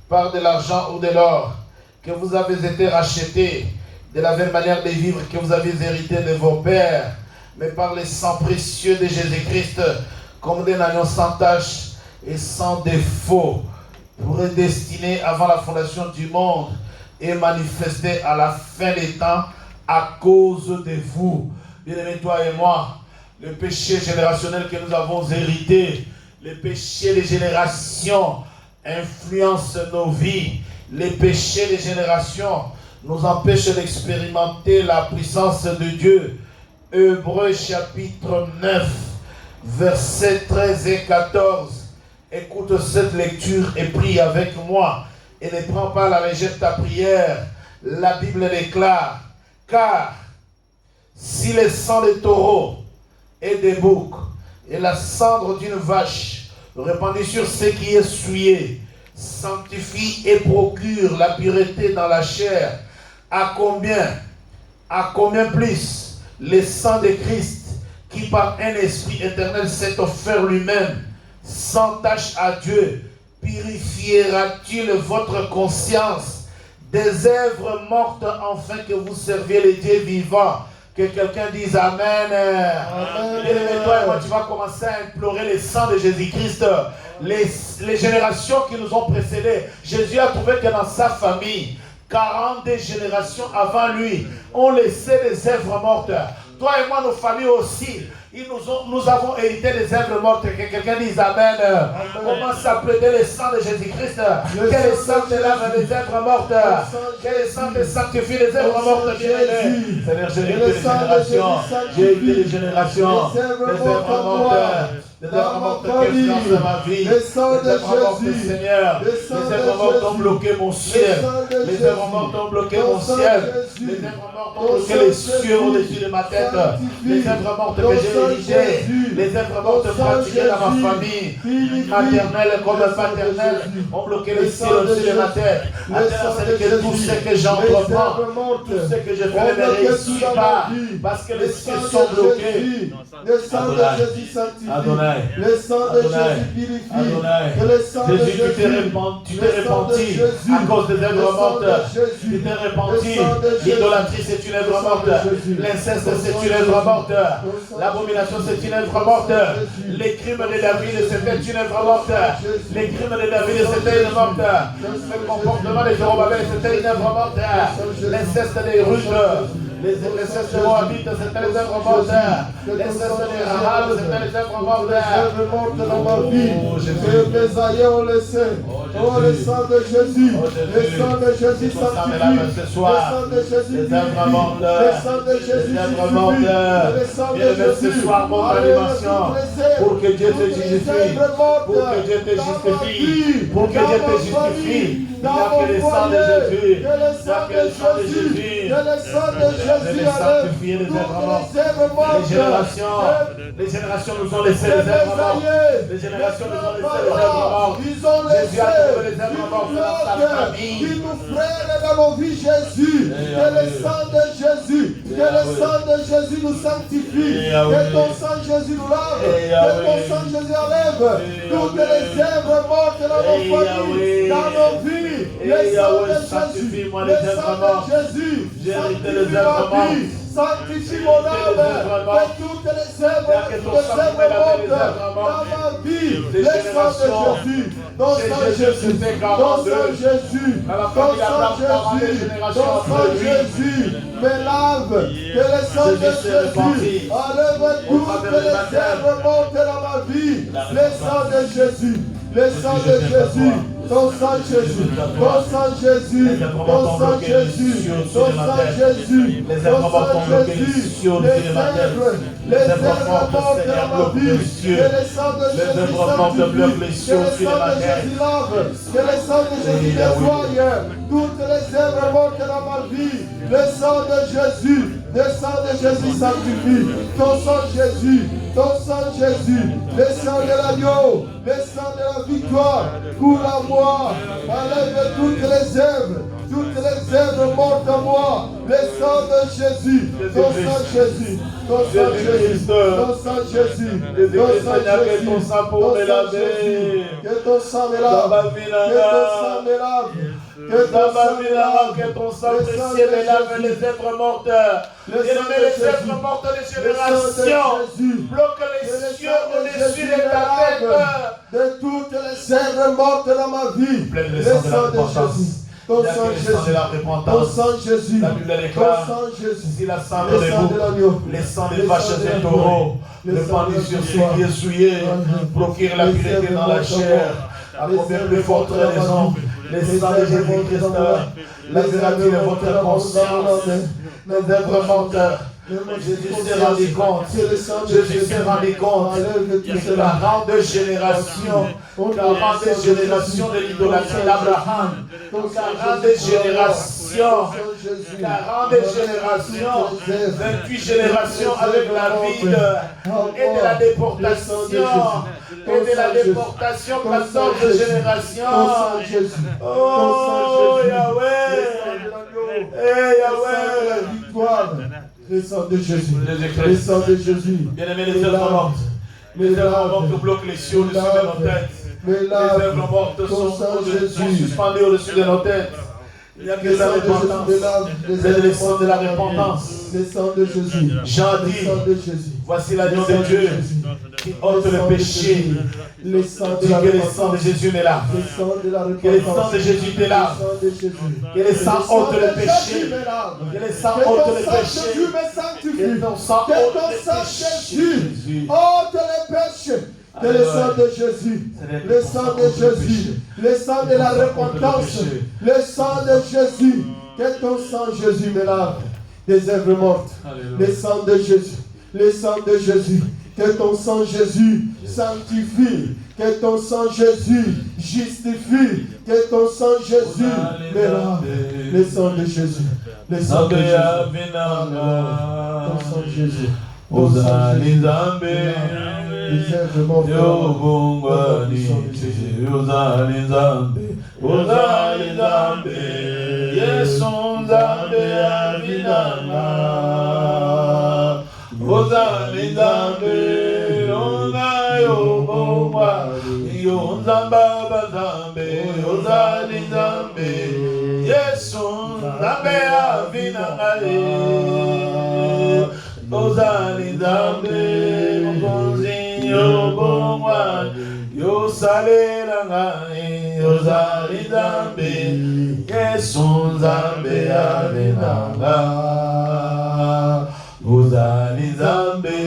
par de l'argent ou de l'or, que vous avez été rachetés de la même manière de vivre que vous avez hérité de vos pères, mais par le sang précieux de Jésus-Christ, comme d'un agneau sans tache et sans défaut, prédestiné avant la fondation du monde et manifesté à la fin des temps à cause de vous. Bien-aimés, toi et moi, le péché générationnel que nous avons hérité, le péché des générations influence nos vies. Les péchés des générations nous empêchent d'expérimenter la puissance de Dieu. Hébreux chapitre 9, versets 13 et 14. Écoute cette lecture et prie avec moi. Et ne prends pas à la légère ta prière. La Bible déclare, car si le sang des taureaux et des boucs et la cendre d'une vache répandue sur ce qui est souillé sanctifie et procure la pureté dans la chair, à combien plus le sang de Christ qui par un esprit éternel s'est offert lui-même sans tache à Dieu, purifiera-t-il votre conscience des œuvres mortes afin que vous serviez les dieux vivants? Que quelqu'un dise Amen. Amen. Et toi et moi, tu vas commencer à implorer le sang de Jésus-Christ. Les générations qui nous ont précédés, Jésus a trouvé que dans sa famille, 42 générations avant lui ont laissé des œuvres mortes. Toi et moi, nos familles aussi. Nous avons hérité des œuvres mortes. Que quelqu'un dise Amen. Commence à plaider le sang de Jésus-Christ. Que le sang te lave les œuvres mortes. Que le sang te sanctifie les œuvres mortes. Seigneur, j'ai hérité des générations. J'ai hérité des générations. Des œuvres mortes. Les œuvres mortes qui influencent ma vie. Les œuvres mortes, Seigneur. Les œuvres mortes ont bloqué mon ciel. Les œuvres mortes ont bloqué mon ciel. Les œuvres mortes ont bloqué les cieux au-dessus de ma tête. Les œuvres mortes que j'ai hérité. Les œuvres mortes pratiquées dans ma famille, maternelle comme paternelle, ont bloqué les cieux au-dessus de ma tête. C'est que tout ce que j'entreprends, tout ce que je fais ne réussit pas. Parce que les cieux sont bloqués. Le sang de Jésus sanctifie. Le sang de Jésus purifie. Le sang de Jésus, tu t'es répandu à cause des œuvres mortes. Tu t'es répandu. L'idolâtrie, c'est une œuvre morte. L'inceste, c'est une œuvre morte. L'abomination, c'est une œuvre morte. Les crimes de David, c'était une œuvre morte. Les crimes de David, c'était une œuvre morte. Le comportement des Jéroboam, c'était une œuvre morte. L'inceste des Ruth. L'inceste de Moabite, c'était les œuvres mortes. L'inceste des Rahab, c'était les œuvres mortes. Les œuvres mortes dans ma vie. Mes aïeux ont laissé. Oh, le sang de Jésus. Le sang de Jésus sanctifie. Le sang de Jésus purifie. Le sang de Jésus sanctifie. Le sang de Jésus. Ce soir, mon animation. Pour que Dieu te justifie. Pour que Dieu te justifie. Pour que Dieu te justifie. Il n'y a que le sang de Jésus. Il n'y a que le sang de Jésus. Que le sang de Jésus enlève toutes les œuvres mortes. Les générations nous ont laissé les œuvres mortes. Les générations nous ont laissé les œuvres mortes. Ils ont laissé Jésus a trouvé les œuvres mortes dans sa famille. Qui nous frère dans nos vies, Jésus. Que le sang de Jésus, que le sang de Jésus nous sanctifie. Que ton sang Jésus nous lave. Que ton sang Jésus enlève toutes les œuvres mortes dans nos familles, dans nos vies. Le sang de Jésus, le sang de Jésus, sanctifie ma vie. Sanctifie mon âme de toutes les œuvres mortes dans ma vie. Le sang de Jésus, ton sang Jésus, ton sang Jésus, ton sang Jésus, ton sang Jésus me lave. Que le sang de Jésus enlève toutes les œuvres mortes dans ma vie. Le sang de Jésus, le sang de Jésus. Ton sang Jésus, ton sang Jésus, ton sang Jésus, ton sang Jésus, ton sang Jésus, les œuvres mortes dans ma vie, que le sang de Jésus sanctifie, que le sang de Jésus lave, que le sang de Jésus nettoie toutes les œuvres mortes dans ma vie, le sang de Jésus, le sang de Jésus sanctifie, ton sang Jésus, ton sang Jésus, le sang de l'agneau, le sang de la victoire, coule à moi, enlève toutes les œuvres mortes en moi, le sang de Jésus, ton sang Jésus, ton sang Jésus, ton sang Jésus, ton sang Jésus, ton sang pour me laver, que ton sang me lave, que ton sang me lave, Que ton sang précieux lave les êtres morts. Bien-aimé, les êtres morts des générations. Bloque les cieux au-dessus de ta tête. De toutes les êtres mortes dans ma vie. Le sang de Jésus. Ton sang Jésus, ton sang Jésus, la Bible déclare, ton sang Jésus, si la sang de l'agneau, les sangs des vaches et des taureaux, le pendu sur ce qui est souillé, procure la pureté dans la chair, à combien plus forte raison, les sangs de Jésus-Christ, la vérité de votre conscience, les êtres morts. Jésus s'est rendu compte, Jésus s'est rendu compte que 42 générations, 42 générations de l'idolâtrie d'Abraham, 42 générations, 28 générations avec la vie et de la déportation, et de la déportation, 14 générations. Oh Yahweh, Yahweh, la victoire. Le sang de Jésus. Le sang de Jésus. Bien-aimés, les œuvres mortes. Les œuvres mortes bloquent les cieux au-dessus de nos têtes. Les œuvres mortes sont suspendues au-dessus de nos têtes. Il n'y a que la repentance. C'est le sang de la repentance. Le sang de Jésus. Jean dit, voici l'agneau de Dieu qui ôte le péché. Le sang de Jésus est là. Que le sang de Jésus est là. Que le sang ôte le péché. Que le sang ôte le péché. Que ton sang ôte le péché. Ôte le péché. Que le sang de Jésus, le sang de Jésus, le sang de la repentance, le sang de Jésus, que ton sang Jésus me lave des œuvres mortes, le sang de Jésus, le sang de Jésus, que ton sang Jésus sanctifie, que ton sang Jésus justifie, que ton sang Jésus me lave, le sang de Jésus, le sang de Jésus, ton sang Jésus. Ozali Zambe, Mokonzinho Bongwa, Yo Salela Ngai, Ozali Zambe, Yesu Zambe Avenanga, Ozali Zambe,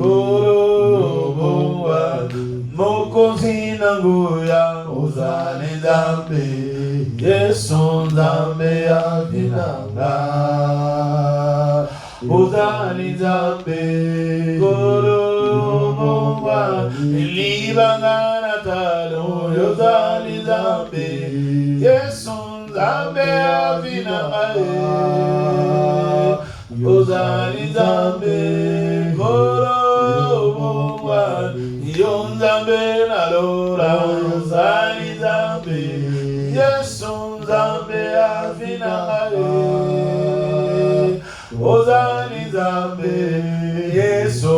Koro Bongwa, Mokonzinho Nguya, Ozali Zambe, Yesu Zambe Avenanga. Ozali Zambe, Koro Bongwa, Libangana Talo, Ozali Zambe, Yesu Zambe Avinanga, Ozali Zambe, Koro Bongwa, Yon Zambe Nalora, Ozali Zambe, Yesu Zambe Avinanga. Ozali Zambe, Yesu.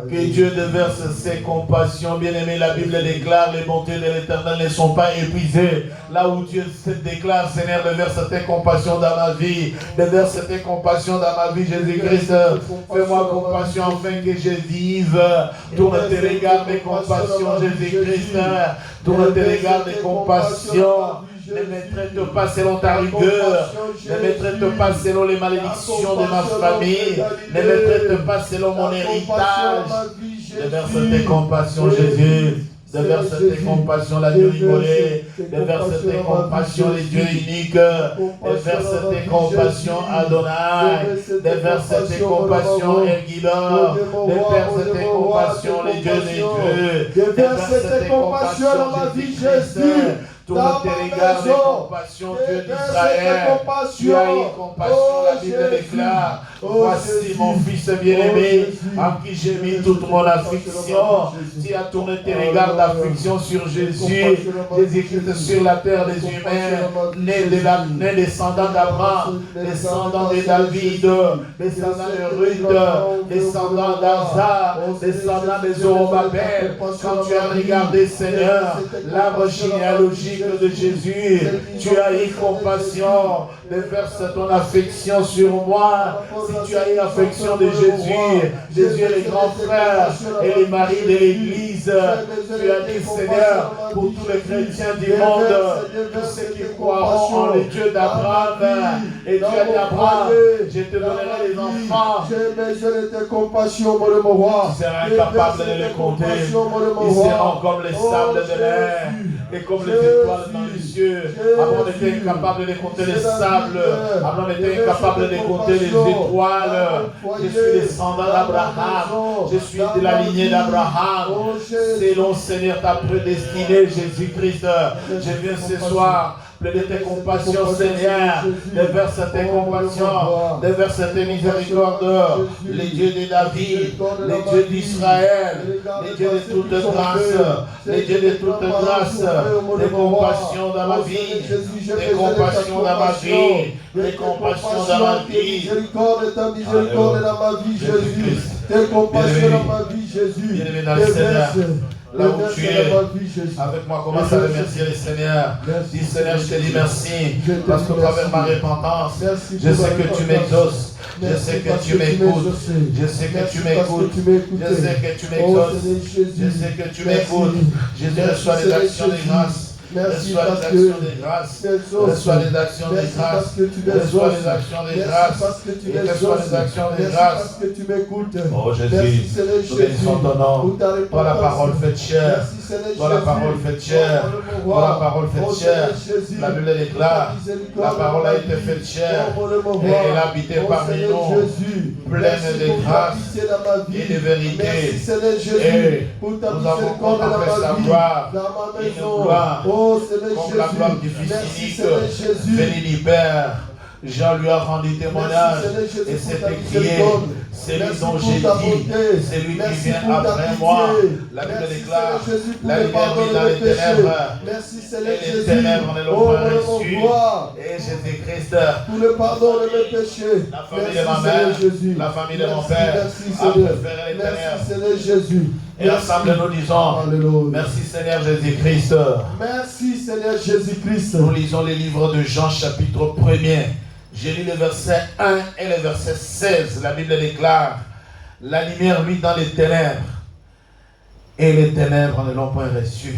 Que Dieu déverse ses compassions. Bien-aimé, la Bible déclare les bontés de l'Éternel ne sont pas épuisées. Là où Dieu se déclare, Seigneur, déverse tes compassions dans ma vie. Déverse tes compassions dans ma vie, Jésus-Christ. Fais-moi compassion afin que je vive. Tourne tes regards de compassion, Jésus-Christ. Tourne tes regards de compassion. Ne me traite pas selon ta rigueur. Ne me traite pas selon les malédictions de ma famille. Ne me traite pas selon mon héritage. Déverse tes compassions, Jésus. Déverse tes compassions, la Dieu rigolé. Déverse tes compassions, les dieux uniques. Déverse tes compassions, Adonai. Déverse tes compassions, El Guidor. Déverse tes compassions, les dieux des dieux. Déverse tes compassions dans ma vie, Jésus. Tourne tes regards de compassion, Dieu d'Israël. Tu as eu compassion, la Bible déclare. Voici mon fils bien-aimé, en qui j'ai mis toute mon affliction. Tu as tourné tes regards d'affliction sur Jésus. Jésus-Christ sur la terre des humains, né descendant d'Abraham, descendant de David, descendant de Ruth, descendant d'Asa, descendant de Zorobabel. Quand tu as regardé, Seigneur, l'arbre généalogique de Jésus, tu as eu compassion, déverse ton affection sur moi. Si tu as eu affection de Jésus, Jésus est le grand frère et le mari de l'Église. Tu as dit, Seigneur, pour tous les chrétiens du monde, tous ceux qui croiront en le Dieu d'Abraham, et tu as dit, Abraham, je te donnerai des enfants. Tu seras incapable de les compter. Ils seront comme les sables de l'air et comme les étoiles dans les cieux. Abraham était incapable de compter les sables. Abraham était incapable de compter les étoiles. Je suis descendant d'Abraham. Je suis de la lignée d'Abraham. Selon Seigneur ta prédestinée, Jésus-Christ. Je viens ce soir plaider tes compassions, Seigneur. Déverse tes compassions. Déverse tes miséricordes. Les dieux de David, les dieux d'Israël, les dieux de toute grâce, les dieux de toute grâce. Des compassions dans ma vie. Des compassions dans ma vie. Des compassions dans ma vie. Ta miséricorde dans ma vie, Jésus. Tes compassions dans ma vie, Jésus. Bien-aimé dans le Seigneur. Là où tu es, avec moi, commence à remercier le Seigneur. Dis, Seigneur, je te dis merci, parce qu'au travers de ma repentance, je sais que tu m'exauces, je sais que tu m'écoutes, je sais que tu m'écoutes, je sais que tu m'exauces, je sais que tu m'écoutes. Jésus, reçois les actions de grâce. Reçois les actions de grâce. Reçois les actions de grâce. Reçois les actions de grâce. Reçois les actions de grâce. Oh Jésus, nous bénissons ton nom. Toi la parole faite chair. Toi la parole faite chair. Toi la parole faite chair. La Bible déclare, la parole a été faite chair. Et elle a habité parmi nous, pleine de grâce et de vérité. Et nous avons contemplé sa gloire. Une gloire comme la gloire du Fils unique, béni du Père. Jean lui a rendu témoignage et s'est écrié, c'est lui dont j'ai dit, c'est lui qui vient après moi. La Bible déclare, la lumière vient dans les ténèbres, et les ténèbres ne l'ont pas reçu. Et Jésus-Christ, pour le pardon de mes péchés, la famille de ma mère, la famille de mon père, a préféré les ténèbres. Et ensemble nous disons, merci Seigneur Jésus-Christ. Merci Seigneur Jésus-Christ. Nous lisons les livres de Jean chapitre 1er. J'ai lu le verset 1 et le verset 16. La Bible déclare, la lumière luit dans les ténèbres et les ténèbres ne l'ont point reçu.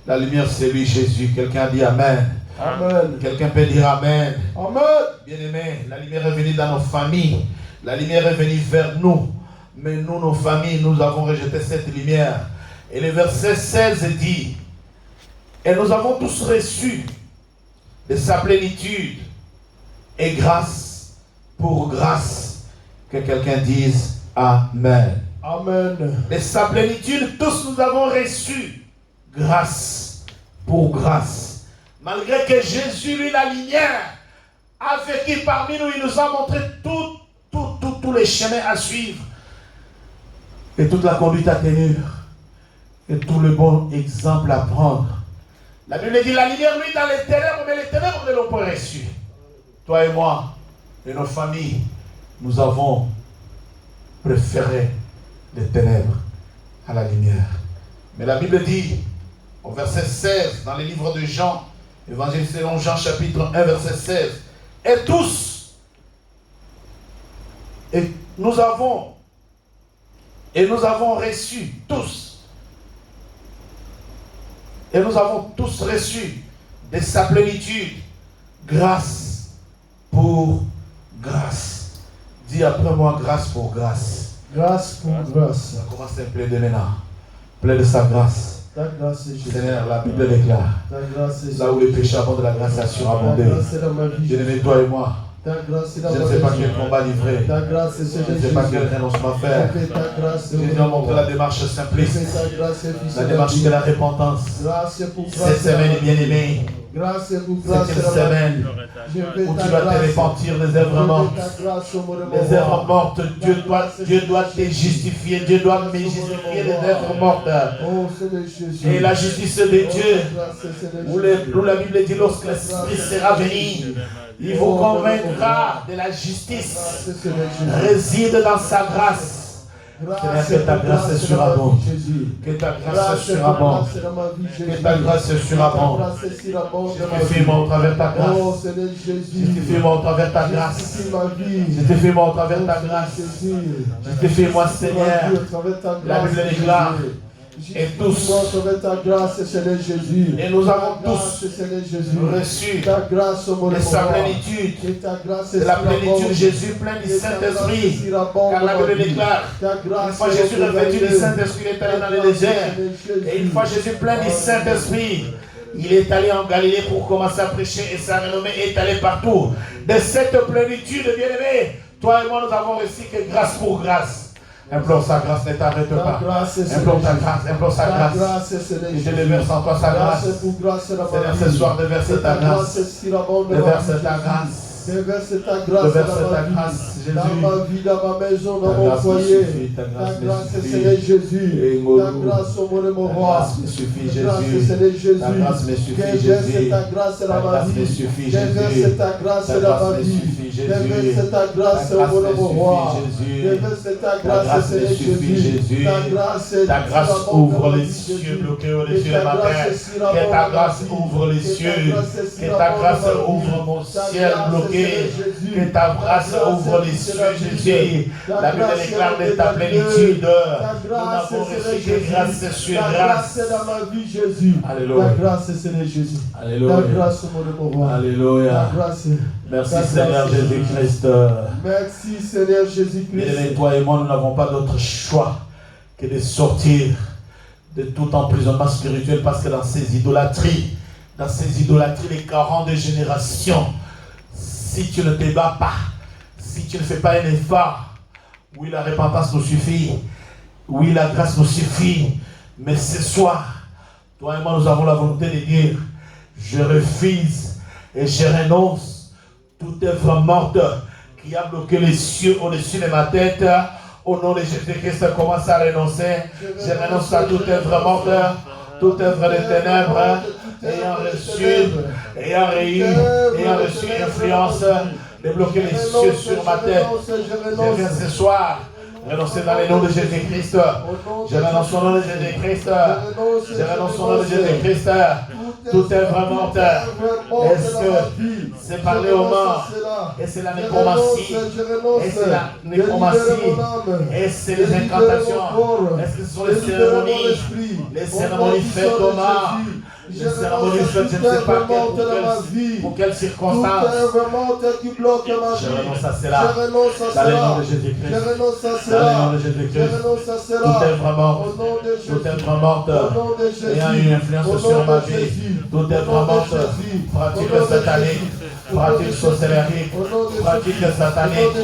La lumière c'est lui Jésus. Quelqu'un dit Amen. Amen. Quelqu'un peut dire Amen. Amen. Bien-aimé, la lumière est venue dans nos familles. La lumière est venue vers nous. Mais nous, nos familles, nous avons rejeté cette lumière. Et le verset 16 dit, et nous avons tous reçu de sa plénitude et grâce pour grâce. Que quelqu'un dise Amen. Amen. De sa plénitude, tous nous avons reçu grâce pour grâce. Malgré que Jésus, lui, la lumière, a vécu parmi nous, il nous a montré tous les chemins à suivre. Et toute la conduite à tenir. Et tout le bon exemple à prendre. La Bible dit, la lumière luit dans les ténèbres, mais les ténèbres ne l'ont pas reçu. Toi et moi, et nos familles, nous avons préféré les ténèbres à la lumière. Mais la Bible dit, au verset 16, dans les livres de Jean, Évangile selon Jean chapitre 1, verset 16, et tous, et nous avons reçu, tous, et nous avons tous reçu de sa plénitude, grâce pour grâce. Dis après moi, grâce pour grâce. Grâce pour grâce. On commence à plaider maintenant. Plaide sa grâce. Ta grâce est Jésus. Seigneur, la Bible déclare, ta grâce est là où le péché abonde, la grâce a surabondé. Ta grâce est dans ma vie. Bien-aimé, toi et moi, ta grâce est dans je ma ne vie. sais pas quel combat livrer. Ta grâce est Je ne sais pas quel renoncement faire. Ta grâce est Jésus a montré la démarche simpliste. ta grâce est La démarche de la repentance. grâce pour grâce. Cette semaine, bien-aimé, Cette semaine où tu vas te repentir des œuvres mortes. Les œuvres mortes, Dieu doit te justifier. Dieu doit me justifier les œuvres mortes. Et la justice de Dieu, où la Bible dit lorsque l'Esprit sera venu, il vous convaincra de la justice. Réside dans sa grâce. Seigneur, que ta grâce surabonde. Que ta grâce surabonde. Que ta grâce surabonde. Justifie-moi au travers de ta grâce. Justifie-moi au travers de ta grâce. Justifie-moi au travers de ta grâce. Justifie-moi, Seigneur. La Bible déclare. Et tous, et nous avons tous reçu de sa plénitude, de la plénitude de Jésus, plein du Saint-Esprit. Car la Bible déclare, une fois Jésus revêtu du Saint-Esprit, il est allé dans le désert. Et une fois Jésus plein du Saint-Esprit, il est allé en Galilée pour commencer à prêcher et sa renommée est allée partout. De cette plénitude, bien-aimé, toi et moi, nous avons reçu que grâce pour grâce. Implore sa grâce, ne t'arrête pas. Implore ta grâce, implore sa grâce. Et je déverse en toi sa grâce. Seigneur, ce soir, déverse ta grâce. Déverse ta grâce. Déverse ta grâce, Jésus. Dans ma vie, dans ma maison, dans mon foyer. Ta grâce, Seigneur Jésus. Ta grâce, mon roi. Ta grâce, Seigneur Jésus. Ta grâce me suffit, Jésus. Déverse ta grâce dans ma vie. Déverse ta grâce dans ma vie. Déverse ta grâce, mon roi. Déverse ta grâce, Seigneur Jésus. Ta grâce ouvre les cieux bloqués au-dessus de ma terre. Que ta grâce ouvre les cieux. Que ta grâce ouvre mon ciel bloqué. Que ta grâce ouvre les cieux, Jésus. La Bible déclare de ta plénitude. Nous n'avons reçu que grâce sur grâce. Dans ma vie, Jésus. Alléluia. Ta grâce, Seigneur Jésus. Alléluia. Ta grâce, mon roi. Alléluia. Ta grâce. Merci Seigneur Jésus-Christ. Merci Seigneur Jésus-Christ. Et toi et moi, nous n'avons pas d'autre choix que de sortir de tout emprisonnement spirituel, parce que dans ces idolâtries des 40 générations, si tu ne te bats pas, si tu ne fais pas un effort, oui, la repentance nous suffit, oui, la grâce nous suffit, mais ce soir, toi et moi, nous avons la volonté de dire, je refuse et je renonce toute œuvre morte qui a bloqué les cieux au-dessus de ma tête. Au nom de Jésus-Christ, commence à renoncer. Je renonce à toute œuvre morte, toute œuvre de ténèbres, ayant reçu influence de bloquer les cieux sur ma tête. Je viens ce soir renoncer dans le nom de Jésus-Christ. Je renonce au nom de Jésus-Christ. Je renonce au nom de Jésus-Christ. Toute œuvre morte. Est-ce que c'est parler aux morts? Et c'est la nécromancie? Et c'est la nécromancie? Et c'est les incantations? Est-ce que ce sont les cérémonies? Les cérémonies faites aux morts? Les cérémonies faites, je ne sais pas pour quelles circonstances. Je renonce à cela. Dans le nom de Jésus-Christ. Dans le nom de Jésus-Christ. Toute œuvre morte. Toute œuvre morte ayant une influence sur ma vie. Toute œuvre morte. Pratique satanique. Pratique sorcellerie. Pratique satanique.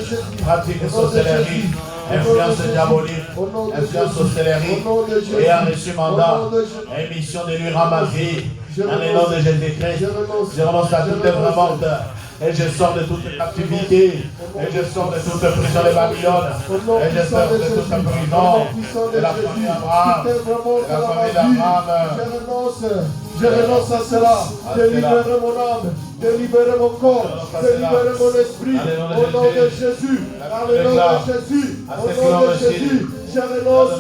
Pratique sorcellerie. Influence diabolique, influence sorcellerie, et un reçu mandat, émission de lui rend ma vie, dans le nom de Jésus-Christ. Je renonce à toute œuvre morte, et je sors de toute captivité, et je sors de toute prison de Babylone, et je sors de toute prison de la famille d'Abraham, de la famille d'Abraham. Je renonce à cela, délibérer mon âme, délibérer mon corps, délibérer mon esprit, au nom de Jésus, dans le nom de Jésus, au nom de Jésus, je renonce à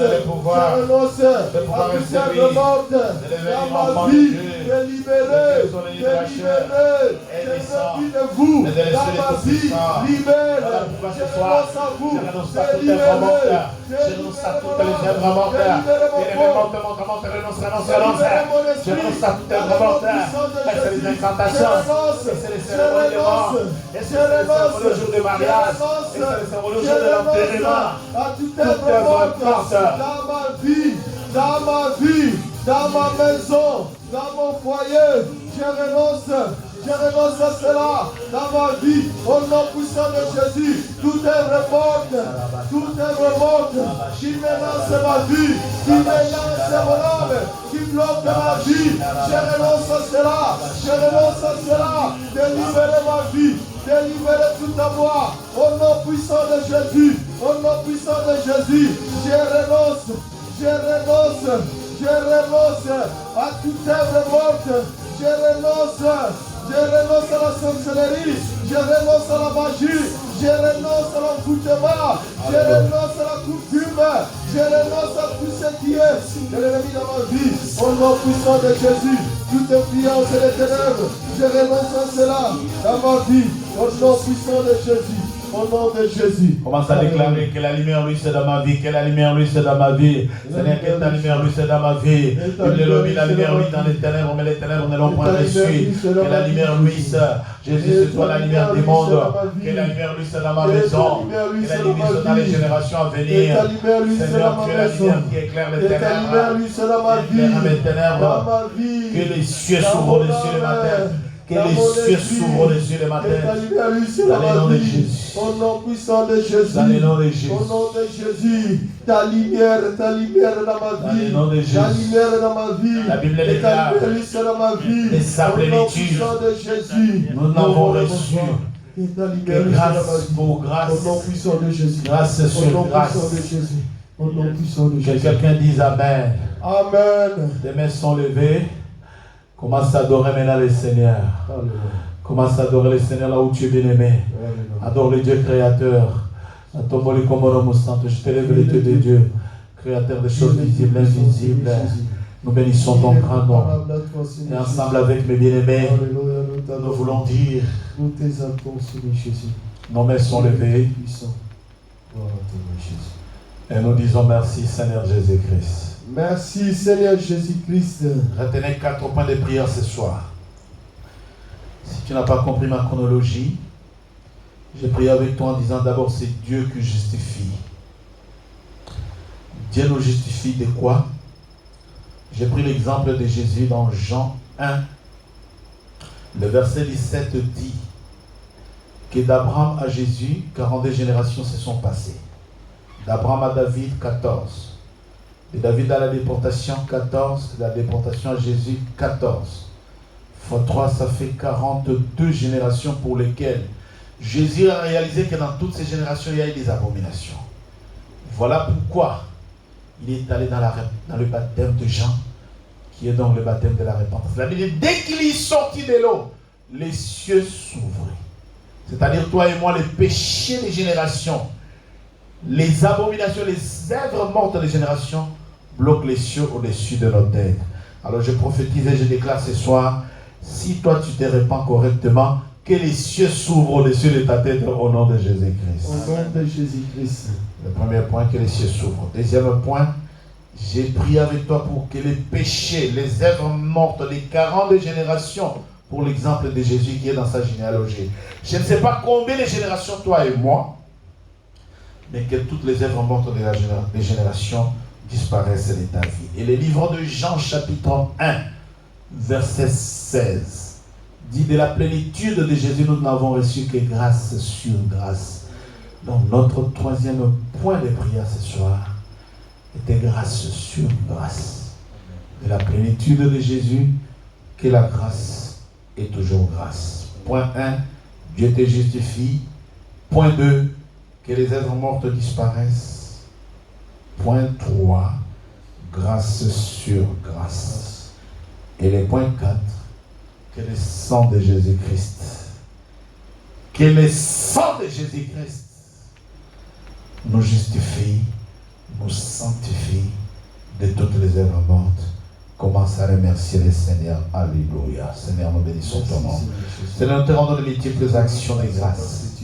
toute œuvre morte dans ma vie, délibérer, je veux de vous, dans ma vie, libère, je renonce à vous, délibérer, je renonce à toutes les œuvres mortes, je renonce à toute œuvre morte, c'est les incantations, c'est les cérémonies de mort, c'est les cérémonies au jour de mariage, c'est les cérémonies au jour de l'enterrement, toute œuvre morte dans ma vie, dans ma maison, dans mon foyer, je renonce Je renonce à cela dans ma vie. Au nom puissant de Jésus, toute œuvre morte qui menace ma vie, qui menace mon âme, qui bloque ma vie, je renonce à cela. Je renonce à cela. Délibérez ma vie. Délibérez tout à moi. Au nom puissant de Jésus. Au nom puissant de Jésus. Je renonce. Je renonce. Je renonce à toute œuvre morte. Je renonce à la sorcellerie. Je renonce à la magie. Je renonce à l'envoûtement. Je renonce à la coutume. Je renonce à tout ce qui est de l'ennemi dans ma vie. Au nom puissant de Jésus. Toute influence des ténèbres. Je renonce à cela dans ma vie. Au nom puissant de Jésus. Au nom de Jésus. Commence à déclarer que la lumière, lui, c'est dans ma vie. Que la lumière, lui, c'est dans ma vie. Seigneur, que ta lumière, lui, c'est dans ma vie. Il lobby la lumière, lui, dans les ténèbres, mais les ténèbres ne l'ont point reçu. Que la lumière, lui, c'est Jésus, c'est toi la lumière du monde. Que la lumière, lui, c'est dans ma maison. Que la lumière, c'est dans les générations à venir. Seigneur, tu es la lumière qui éclaire les ténèbres. Éclaire mes ténèbres. Que les cieux s'ouvrent au-dessus de ma tête. Que les cieux s'ouvrent au-dessus de ma tête. Dans le nom de Jésus. Au nom puissant de Jésus. Dans le nom de Jésus. Au nom de Jésus. Ta lumière dans ma vie. Dans le nom de Jésus. Ta lumière dans ma vie. La Bible déclare. Ta lumière dans ma vie. Et sa plénitude. Au nom puissant de Jésus. Nous n'avons reçu que grâce pour grâce. Au nom puissant de Jésus. Grâce sur grâce. Au nom puissant de Jésus. Au nom puissant de Jésus. Que quelqu'un dise Amen. Amen. Les mains sont levées. Commence à adorer maintenant le Seigneur. Alléluia. Commence à adorer le Seigneur là où tu es bien-aimé. Adore le Dieu créateur. Je t'élève le Dieu de Dieu, créateur des choses visibles et invisibles. Nous bénissons ton grand nom. Et ensemble avec mes bien-aimés, nous voulons dire, nos mains sont levées. Et nous disons merci Seigneur Jésus-Christ. Merci Seigneur Jésus-Christ. Retenez 4 points de prière ce soir. Si tu n'as pas compris ma chronologie, j'ai prié avec toi en disant d'abord c'est Dieu qui justifie. Dieu nous justifie de quoi? J'ai pris l'exemple de Jésus dans Jean 1. Le verset 17 dit que d'Abraham à Jésus, 42 générations se sont passées. D'Abraham à David, 14. De David à la déportation, 14. De la déportation à Jésus, 14. Fois 3, ça fait 42 générations pour lesquelles Jésus a réalisé que dans toutes ces générations, il y a eu des abominations. Voilà pourquoi il est allé dans le baptême de Jean, qui est donc le baptême de la repentance. La Bible dit, dès qu'il est sorti de l'eau, les cieux s'ouvraient. C'est-à-dire, toi et moi, les péchés des générations, les abominations, les œuvres mortes des générations bloquent les cieux au-dessus de notre tête. Alors je prophétise et je déclare ce soir, si toi tu te répands correctement, que les cieux s'ouvrent au-dessus de ta tête au nom de Jésus-Christ. Au nom de Jésus-Christ. Le premier point, que les cieux s'ouvrent. Deuxième point, j'ai prié avec toi pour que les péchés, les œuvres mortes, les 42 générations, pour l'exemple de Jésus qui est dans sa généalogie. Je ne sais pas combien de générations, toi et moi, mais que toutes les œuvres mortes des générations disparaissent de ta vie. Et le livre de Jean, chapitre 1, verset 16, dit de la plénitude de Jésus, nous n'avons reçu que grâce sur grâce. Donc notre troisième point de prière ce soir était grâce sur grâce. De la plénitude de Jésus, que la grâce est toujours grâce. Point 1, Dieu te justifie. Point 2, que les œuvres mortes disparaissent. Point 3, grâce sur grâce. Et le point 4, que le sang de Jésus-Christ, que le sang de Jésus-Christ nous justifie, nous sanctifie de toutes les œuvres mortes. Commence à remercier le Seigneur. Alléluia. Seigneur, nous bénissons ton nom. Seigneur, nous te rendons de multiples actions de grâce.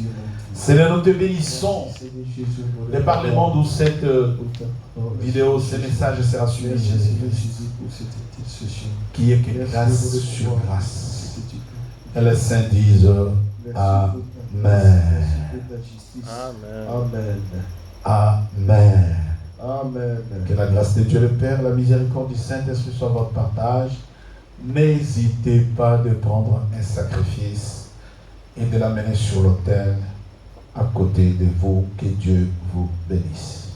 Seigneur, nous te bénissons de par le monde où cette vidéo, ce message sera suivi, Jésus-Christ, qui est que grâce sur grâce. Et les saints disent Amen. Amen. Amen. Amen. Que la grâce de Dieu le Père, la miséricorde du Saint-Esprit soit votre partage. n'hésitez pas de prendre un sacrifice et de l'amener sur l'autel à côté de vous. Que Dieu vous bénisse.